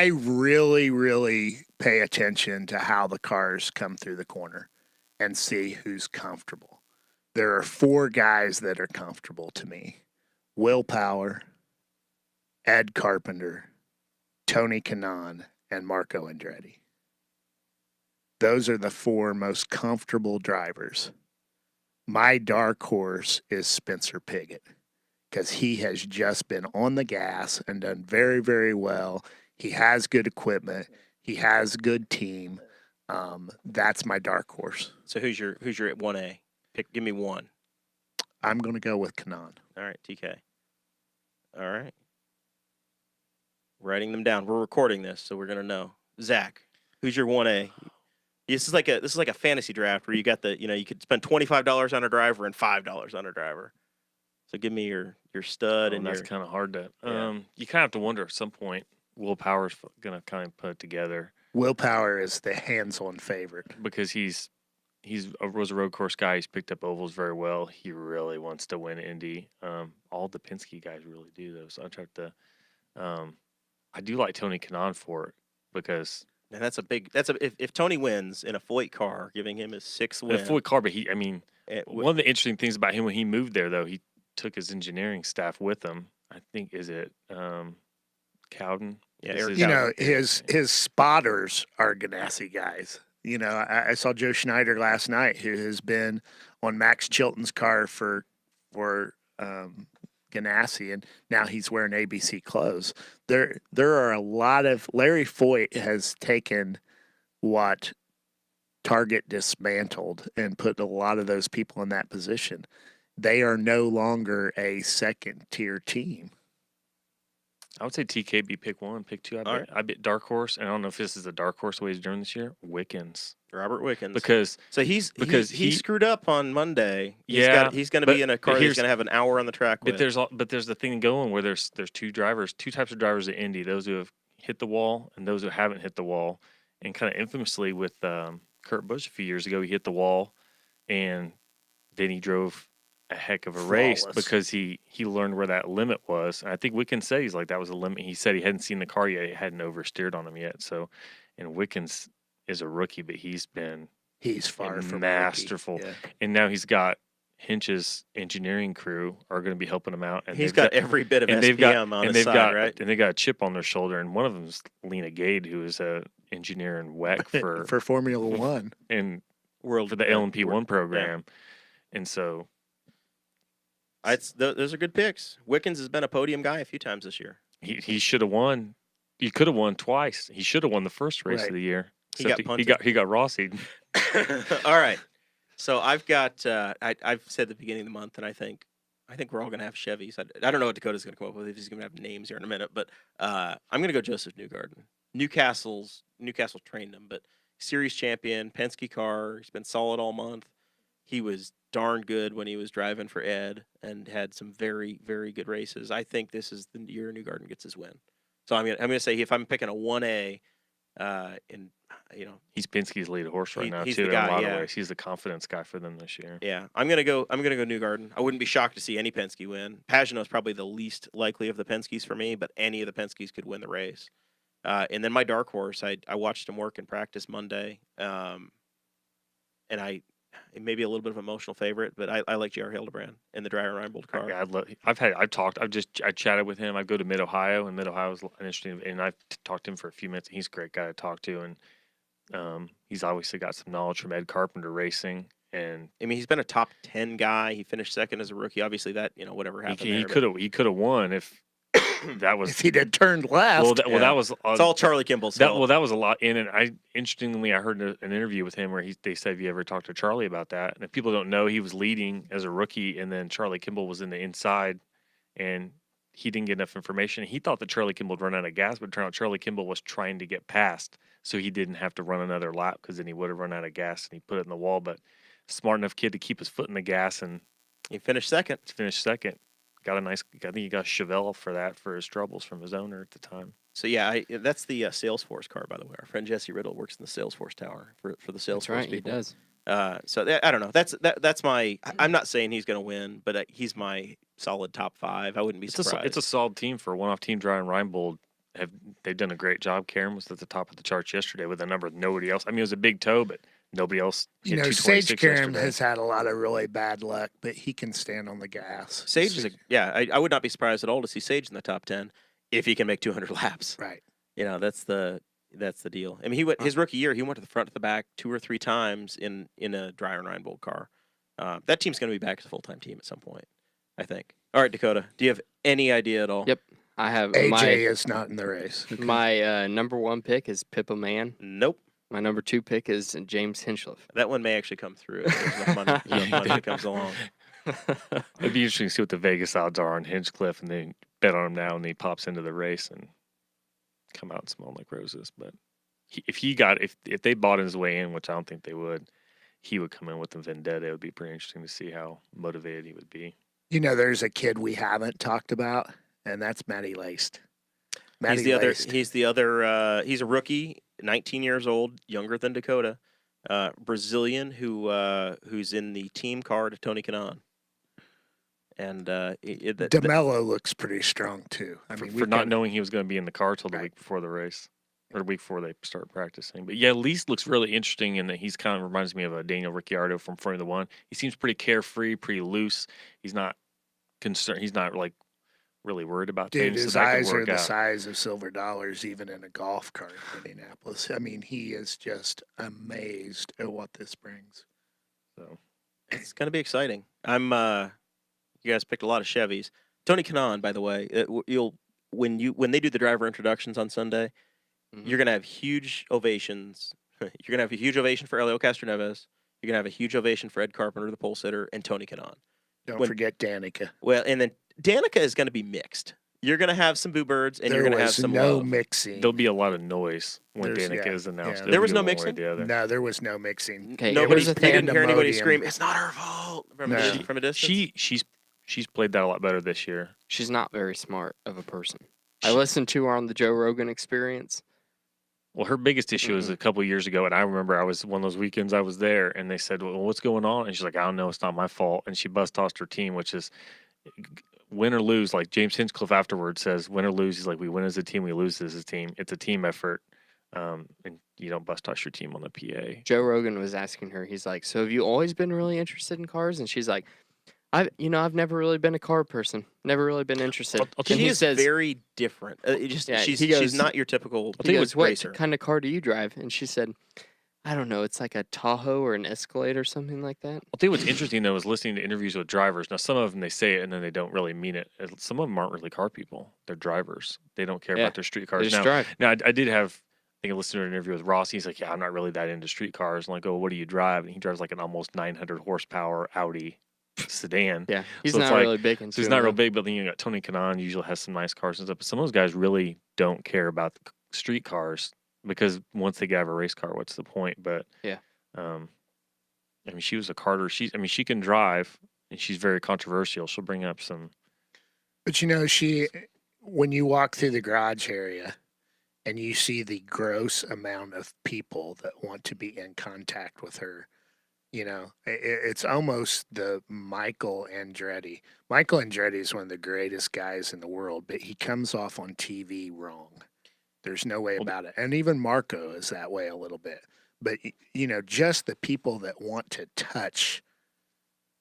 really, really pay attention to how the cars come through the corner and see who's comfortable. There are 4 guys that are comfortable to me. Will Power, Ed Carpenter, Tony Kanaan, and Marco Andretti. Those are the 4 most comfortable drivers. My dark horse is Spencer Pigot because he has just been on the gas and done very, very well. He has good equipment. He has a good team. That's my dark horse. So who's your 1A? Give me one. I'm going to go with Kanaan. All right, TK. All right. Writing them down. We're recording this, so we're going to know. Zach, who's your 1A? This is like a fantasy draft where you got you could spend $25 on a driver and $5 on a driver. So give me your stud and that's kind of hard to. You kind of have to wonder at some point. Will Power's going to kind of put it together. Will Power is the hands-on favorite because he was a road course guy. He's picked up ovals very well. He really wants to win Indy. All the Penske guys really do though. So I try to. I do like Tony Kanaan for it because. And if Tony wins in a Foyt car, giving him his 6th win. A Foyt car, but one of the interesting things about him when he moved there though, he took his engineering staff with him. I think Cowden. Yeah, his spotters are Ganassi guys. I saw Joe Schneider last night, who has been on Max Chilton's car for Ganassi, and now he's wearing ABC clothes. There are a lot of Larry Foyt has taken what Target dismantled and put a lot of those people in that position. They are no longer a second-tier team. I would say TKB pick 1, pick 2. All right. I bet dark horse, and I don't know if this is a dark horse the way he's doing this year. Wickens. Robert Wickens. Because he screwed up on Monday. He's going to be in a car he's going to have an hour on the track with. But there's the thing going where there's two types of drivers at Indy. Those who have hit the wall and those who haven't hit the wall. And kind of infamously with Kurt Busch a few years ago, he hit the wall, and then he drove a heck of a race because he learned where that limit was. And I think Wickens said he's like, that was a limit. He said he hadn't seen the car yet. It hadn't oversteered on him yet. So, and Wickens is a rookie, but he's far from masterful. Yeah. And now he's got Hinch's engineering crew are going to be helping him out. And he's got every bit of SPM on his side, right? And they got a chip on their shoulder. And one of them is Lena Gade, who is a engineer in WEC for Formula One and for the LMP1 program. Yeah. And so those are good picks. Wickens has been a podium guy a few times this year. He should have won. He could have won twice. He should have won the first race of the year. He got punted. He got Rossied. All right. So I've got I've said the beginning of the month, and I think we're all going to have Chevys. I don't know what Dakota's going to come up with. If he's going to have names here in a minute, but I'm going to go Joseph Newgarden. Newcastle trained him, but series champion, Penske car. He's been solid all month. He was darn good when he was driving for Ed and had some very, very good races. I think this is the year Newgarden gets his win. So I'm gonna say if I'm picking a 1A, he's Penske's lead horse right now he's too. The guy, in a lot of ways, he's the confidence guy for them this year. Yeah, I'm gonna go Newgarden. I wouldn't be shocked to see any Penske win. Pagenaud's probably the least likely of the Penskes for me, but any of the Penskes could win the race. And then my dark horse, I watched him work in practice Monday, and it may be a little bit of an emotional favorite, but I like J.R. Hildebrand in the Dreyer Reinbold car. I chatted with him. I go to Mid Ohio, and Mid Ohio is interesting, and I've talked to him for a few minutes. He's a great guy to talk to, and he's obviously got some knowledge from Ed Carpenter racing. And I mean, he's been a top 10 guy. He finished second as a rookie. Obviously, that whatever happened, he could have won if. If he'd had turned left. That was it's all Charlie Kimball's fault. That was a lot in it. I heard an interview with him where they said, "Have you ever talked to Charlie about that?" And if people don't know, he was leading as a rookie, and then Charlie Kimball was in the inside, and he didn't get enough information. He thought that Charlie Kimball would run out of gas, but it turned out Charlie Kimball was trying to get past, so he didn't have to run another lap because then he would have run out of gas, and he put it in the wall. But smart enough kid to keep his foot in the gas, and he finished second. Got I think he got Chevelle for that for his troubles from his owner at the time. So yeah, that's the Salesforce car, by the way. Our friend Jesse Riddle works in the Salesforce tower for the Salesforce right, people. He does. So I don't know. That's my. I'm not saying he's going to win, but he's my solid top 5. I wouldn't be surprised. It's a solid team for a one-off team. Dry and Reinbold they've done a great job. Karen was at the top of the charts yesterday with a number of nobody else. I mean, it was a big toe, but nobody else. Sage Karam has had a lot of really bad luck, but he can stand on the gas. Sage is I would not be surprised at all to see Sage in the top 10 if he can make 200 laps. Right. That's the deal. I mean, his rookie year, he went to the front to the back 2 or 3 times in a Dreyer and Reinbold car. That team's going to be back as a full-time team at some point, I think. All right, Dakota, do you have any idea at all? Yep. I have AJ is not in the race. Okay. My number 1 pick is Pippa Mann. Nope. My number 2 pick is James Hinchcliffe. That one may actually come through. There's enough money that comes along. It'd be interesting to see what the Vegas odds are on Hinchcliffe, and then bet on him now, and he pops into the race and come out smelling like roses. But if they bought his way in, which I don't think they would, he would come in with the vendetta. It would be pretty interesting to see how motivated he would be. There's a kid we haven't talked about, and that's Matty Laced. He's a rookie, 19 years old, younger than Dakota, Brazilian who's in the team car to Tony Kanaan. And DeMello looks pretty strong too. For not knowing he was going to be in the car till the week before the race, or the week before they start practicing. But yeah, Laced looks really interesting in that he's kind of reminds me of a Daniel Ricciardo from Formula One. He seems pretty carefree, pretty loose. He's not concerned. He's not like really worried about things. His eyes are the size of silver dollars, even in a golf cart in Indianapolis. I mean, he is just amazed at what this brings. So it's going to be exciting. You guys picked a lot of Chevys. Tony Kanaan, by the way, when they do the driver introductions on Sunday, you're going to have huge ovations. You're going to have a huge ovation for Elio Castroneves. You're going to have a huge ovation for Ed Carpenter, the pole sitter, and Tony Kanaan. Don't forget Danica. Well, and then Danica is going to be mixed. You're gonna have some boo birds, and you're There gonna have was some no love. mixing. There'll be a lot of noise when There's- Danica yeah, is announced. yeah. It'll There was be no one way or mixing? the other. No, there was no mixing. Okay, Nobody. here's the You thing. didn't hear anybody Pandemonium. scream. It's not her fault from, No. from a distance. She's played that a lot better this year. She's not very smart of a person. I listened to her on the Joe Rogan Experience. Well, her biggest issue was a couple years ago, and I remember I was one of those weekends I was there, and they said, "Well, what's going on?" And she's like, "I don't know. It's not my fault." And she buzz tossed her team, which is win or lose. Like James Hinchcliffe afterwards says, "Win or lose." He's like, "We win as a team, we lose as a team. It's a team effort, and you don't buzz toss your team on the PA." Joe Rogan was asking her. He's like, "So have you always been really interested in cars?" And she's like, I've never really been a car person. Never really been interested." I'll And tell She he is says, very different. he She's goes- not your typical he goes, "What racer. kind of car do you drive?" And she said, "I don't know. It's like a Tahoe or an Escalade or something like that." I'll tell you what's interesting though is listening to interviews with drivers. Now, some of them they say it and then they don't really mean it. Some of them aren't really car people; they're drivers. They don't care Yeah, about their street They cars. just drive. Now, I did have, I think I listened to an interview with Ross. He's like, "Yeah, I'm not really that into street cars." I'm like, "Oh, what do you drive?" And he drives like an almost 900 horsepower Audi sedan. Yeah, he's So it's not like- really big into So he's it, not real though. big, but then you got Tony Kanaan, usually has some nice cars and stuff. But some of those guys really don't care about the street cars because once they have a race car, what's the point? But Yeah. I mean, she was a karter. She can drive, and she's very controversial. She'll bring up some. But when you walk through the garage area and you see the gross amount of people that want to be in contact with her, it's almost the Michael Andretti. Michael Andretti is one of the greatest guys in the world, but he comes off on TV wrong. There's no way about it. And even Marco is that way a little bit. But, just the people that want to touch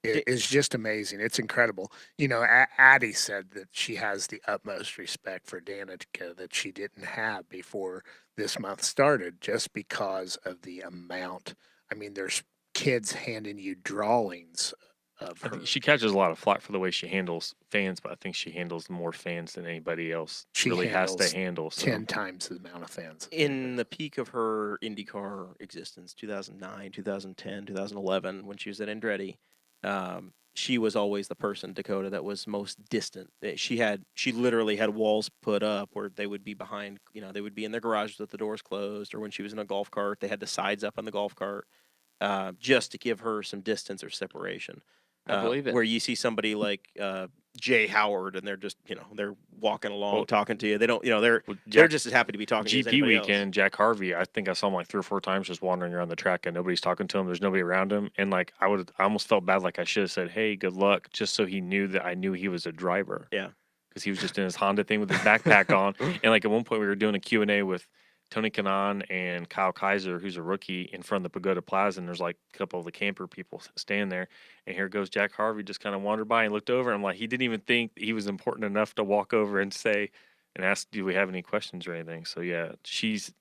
is just amazing. It's incredible. Addie said that she has the utmost respect for Danica that she didn't have before this month started just because of the amount. I mean, there's kids handing you drawings of I her. think she catches a lot of flack for the way she handles fans, but I think she handles more fans than anybody else She really has to handles handle. So. 10 times the amount of fans. In the peak of her IndyCar existence, 2009, 2010, 2011, when she was at Andretti, she was always the person, Dakota, that was most distant. She literally had walls put up where they would be behind, they would be in their garages with the doors closed, or when she was in a golf cart, they had the sides up on the golf cart, just to give her some distance or separation. I believe it. Where you see somebody like Jay Howard, and they're just, they're walking along, talking to you. They don't, they're just as happy to be talking to you as GP anybody weekend, else. Jack Harvey, I think I saw him like 3 or 4 times just wandering around the track and nobody's talking to him. There's nobody around him. And like, I almost felt bad. Like I should have said, "Hey, good luck," just so he knew that I knew he was a driver. Yeah. Because he was just in his Honda thing with his backpack on. And like at one point we were doing a Q&A with Tony Kanaan and Kyle Kaiser, who's a rookie, in front of the Pagoda Plaza, and there's like a couple of the camper people standing there. And here goes Jack Harvey, just kind of wandered by and looked over. I'm like, he didn't even think he was important enough to walk over and say and ask, "Do we have any questions or anything?" So yeah, she's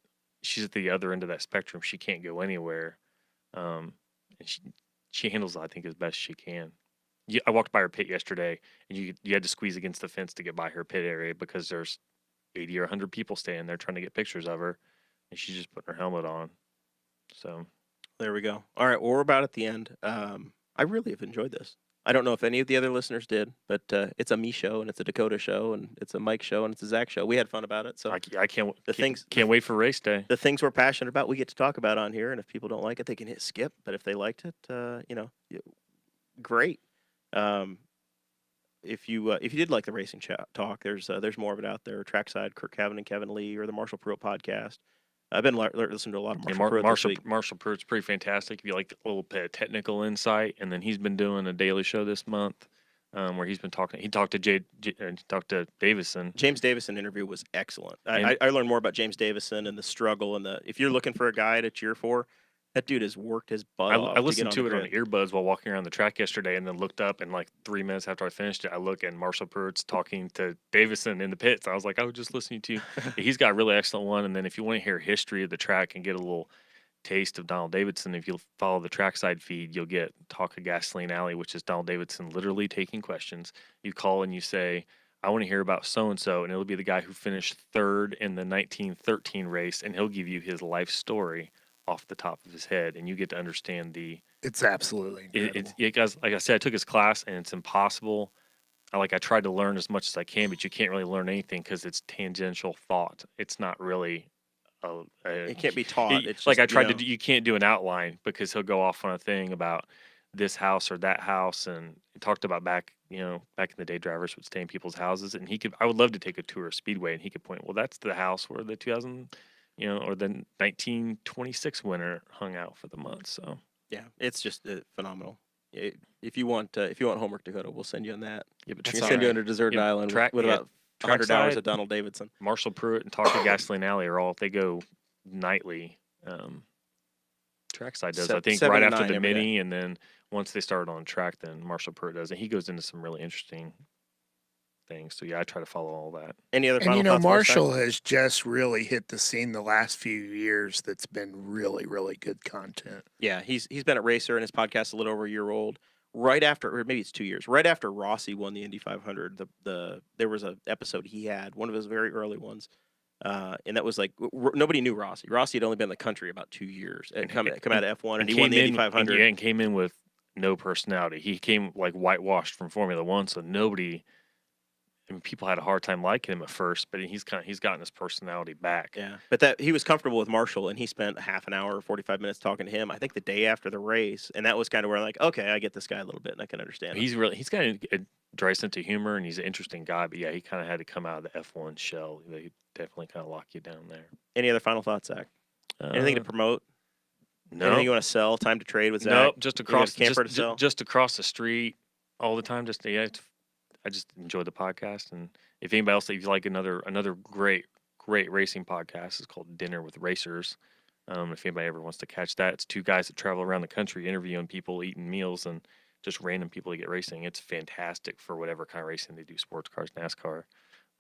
at the other end of that spectrum. She can't go anywhere, and she handles it, I think, as best she can. I walked by her pit yesterday, and you had to squeeze against the fence to get by her pit area because there's 80 or 100 people standing there trying to get pictures of her, and she's just putting her helmet on. So there we go. All right, well, we're about at the end. I really have enjoyed this. I don't know if any of the other listeners did, but it's a me show, and it's a Dakota show, and it's a Mike show, and it's a Zach show. We had fun about it. So I can't can't wait for race day. The things we're passionate about, we get to talk about on here, and if people don't like it, they can hit skip. But if they liked it, great. If you did like the racing talk, there's more of it out there. Trackside, Kirk Cavan and Kevin Lee, or the Marshall Pruitt podcast. I've been listening to a lot of Marshall Pruitt this week. Marshall Pruitt's pretty fantastic. If you like a little bit of technical insight, and then he's been doing a daily show this month where he's been talking. He talked to Davison. James Davison interview was excellent. I learned more about James Davison and the struggle and if you're looking for a guy to cheer for, that dude has worked his butt off. I listened to it on earbuds while walking around the track yesterday, and then looked up, and like 3 minutes after I finished it, I look and Marshall Pruitt's talking to Davison in the pits. I was like, I was just listening to you. He's got a really excellent one. And then if you want to hear history of the track and get a little taste of Donald Davidson, if you follow the trackside feed, you'll get Talk of Gasoline Alley, which is Donald Davidson literally taking questions. You call and you say, "I want to hear about so-and-so," and it'll be the guy who finished 3rd in the 1913 race, and he'll give you his life story off the top of his head, and you get to understand It's absolutely incredible. Guys, like I said, I took his class, and it's impossible I tried to learn as much as I can, but you can't really learn anything because it's tangential thought. It's not really It can't be taught. It's like just, I tried to do. You can't do an outline because he'll go off on a thing about this house or that house, and he talked about back in the day, drivers would stay in people's houses, and I would love to take a tour of Speedway, and he could point, well, that's the house where the 2000, or the 1926 winner hung out for the month. So yeah, it's just phenomenal. If you want homework, Dakota, we'll send you on that. yeah, but We That's can send you all on a desert island with about 100 trackside, hours of Donald Davidson. Marshall Pruitt and Talk to Gasoline Alley they go nightly. Trackside does, I think, 7 right to after 9 the every day. mini, and then once they start on track, then Marshall Pruitt does, and he goes into some really interesting things. So yeah, I try to follow all that. Any other And final thoughts, Mark? Marshall has just really hit the scene the last few years. That's been really, really good content. Yeah, he's been at Racer, and his podcast is a little over a year old. Right after, or maybe it's 2 years, right after Rossi won the Indy 500, there was an episode he had, one of his very early ones, and that was like nobody knew Rossi. Rossi had only been in the country about 2 years and come out of F1, and he won the Indy 500. And came in with no personality. He came like whitewashed from Formula One, so nobody. I mean, people had a hard time liking him at first, but he's gotten his personality back. Yeah, but he was comfortable with Marshall, and he spent half an hour, 45 minutes talking to him. I think the day after the race, and that was kind of where I'm like, okay, I get this guy a little bit, and I can understand. He's got a dry sense of humor, and he's an interesting guy. But yeah, he kind of had to come out of the F1 shell. They definitely kind of lock you down there. Any other final thoughts, Zach? Anything to promote? No. Anything you want to sell? Time to trade with Zach? Nope. Just across just across the street all the time. I just enjoy the podcast, and if anybody else, if you like another great racing podcast, it's called Dinner with Racers. If anybody ever wants to catch that, it's two guys that travel around the country interviewing people, eating meals, and just random people to get racing. It's fantastic for whatever kind of racing they do: sports cars, NASCAR,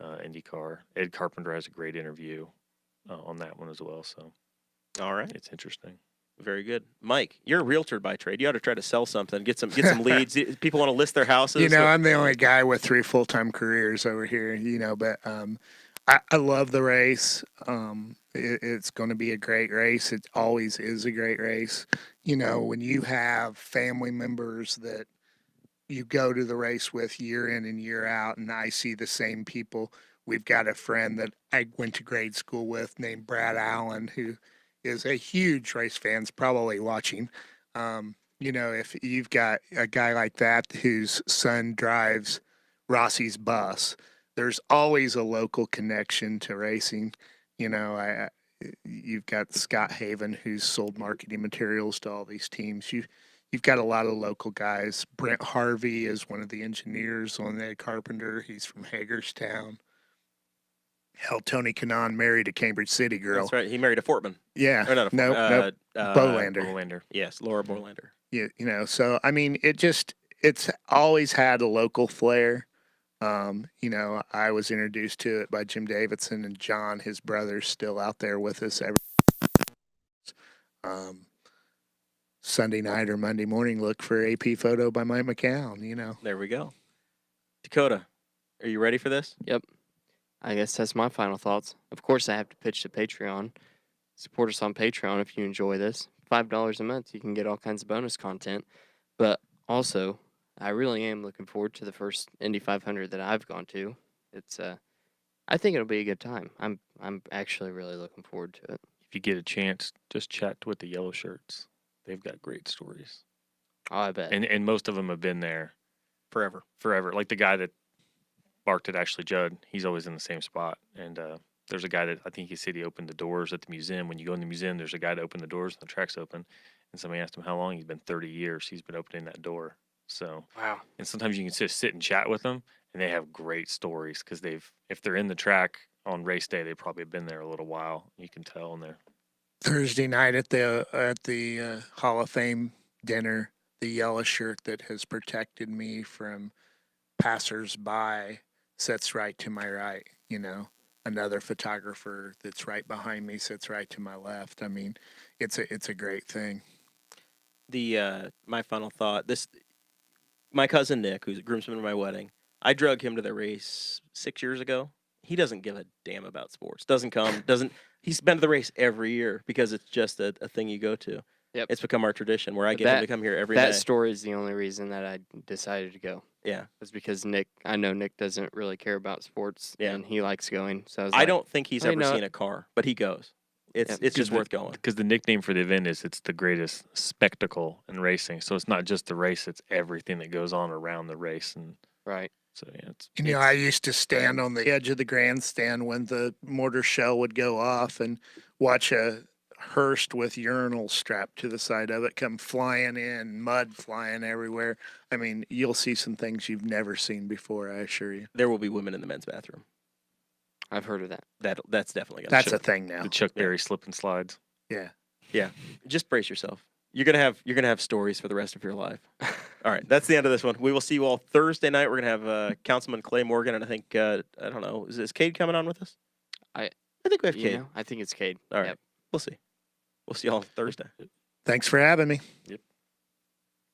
IndyCar. Ed Carpenter has a great interview on that one as well. So, all right, it's interesting. Very good. Mike, you're a realtor by trade. You ought to try to sell something, get some leads. People want to list their houses. I'm the only guy with 3 full-time careers over here, but I love the race. It's going to be a great race. It always is a great race. When you have family members that you go to the race with year in and year out, and I see the same people. We've got a friend that I went to grade school with named Brad Allen, who is a huge race fan's probably watching. If you've got a guy like that whose son drives Rossi's bus, there's always a local connection to racing. You've got Scott Haven, who's sold marketing materials to all these teams. You've got a lot of local guys. Brent Harvey is one of the engineers on Ed Carpenter. He's from Hagerstown. Hell, Tony Kanaan married a Cambridge City girl. That's right. He married a Fortman. Yeah. Or not a Fortman. Bolander. Yes, Laura Bolander. Yeah, so I mean, it's always had a local flair. I was introduced to it by Jim Davidson, and John, his brother's still out there with us every Sunday night or Monday morning. Look for AP Photo by Mike McKown. There we go. Dakota, are you ready for this? Yep. I guess that's my final thoughts. Of course, I have to pitch to Patreon. Support us on Patreon if you enjoy this. $5 a month, you can get all kinds of bonus content. But also, I really am looking forward to the first Indy 500 that I've gone to. I think it'll be a good time. I'm actually really looking forward to it. If you get a chance, just chat with the yellow shirts. They've got great stories. Oh, I bet. And most of them have been there forever. Like the guy that barked at Ashley Judd, he's always in the same spot. And there's a guy that I think he said he opened the doors at the museum. When you go in the museum, there's a guy that opened the doors and the track's open. And somebody asked him how long. He's been 30 years. He's been opening that door. So wow. And sometimes you can just sit and chat with them, and they have great stories because if they're in the track on race day, they probably have been there a little while. You can tell in there. Thursday night at the Hall of Fame dinner, the yellow shirt that has protected me from passers-by sits right to my right. Another photographer that's right behind me sits right to my left. I mean, it's a great thing. My final thought. My cousin Nick, who's a groomsman at my wedding, I drug him to the race 6 years ago. He doesn't give a damn about sports. Doesn't come. He's been to the race every year because it's just a thing you go to. Yep. It's become our tradition where I But get him to come here every That day. story is the only reason that I decided to go. Yeah. It's because I know Nick doesn't really care about sports, Yeah. and he likes going. So I don't think he's "Oh, you ever know seen a car, but he goes. It's just worth going. Because the nickname for the event is it's the greatest spectacle in racing. So it's not just the race; it's everything that goes on around the race. And right. so yeah, I used to stand on the edge of the grandstand when the mortar shell would go off and watch a hearse with urinals strapped to the side of it come flying in, mud flying everywhere. I mean, you'll see some things you've never seen before, I assure you. There will be women in the men's bathroom. I've heard of that. That's definitely gonna. That's a thing now. the Chuck Berry slip and slides. Yeah. Just brace yourself. You're gonna have stories for the rest of your life. All right, that's the end of this one. We will see you all Thursday night. We're gonna have Councilman Clay Morgan, and I think I don't know, is Cade coming on with us? I think we have Cade. I think it's Cade. All right, Yep. we'll see. We'll see you all Thursday. Thanks for having me.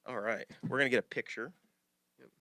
All right, we're gonna get a picture.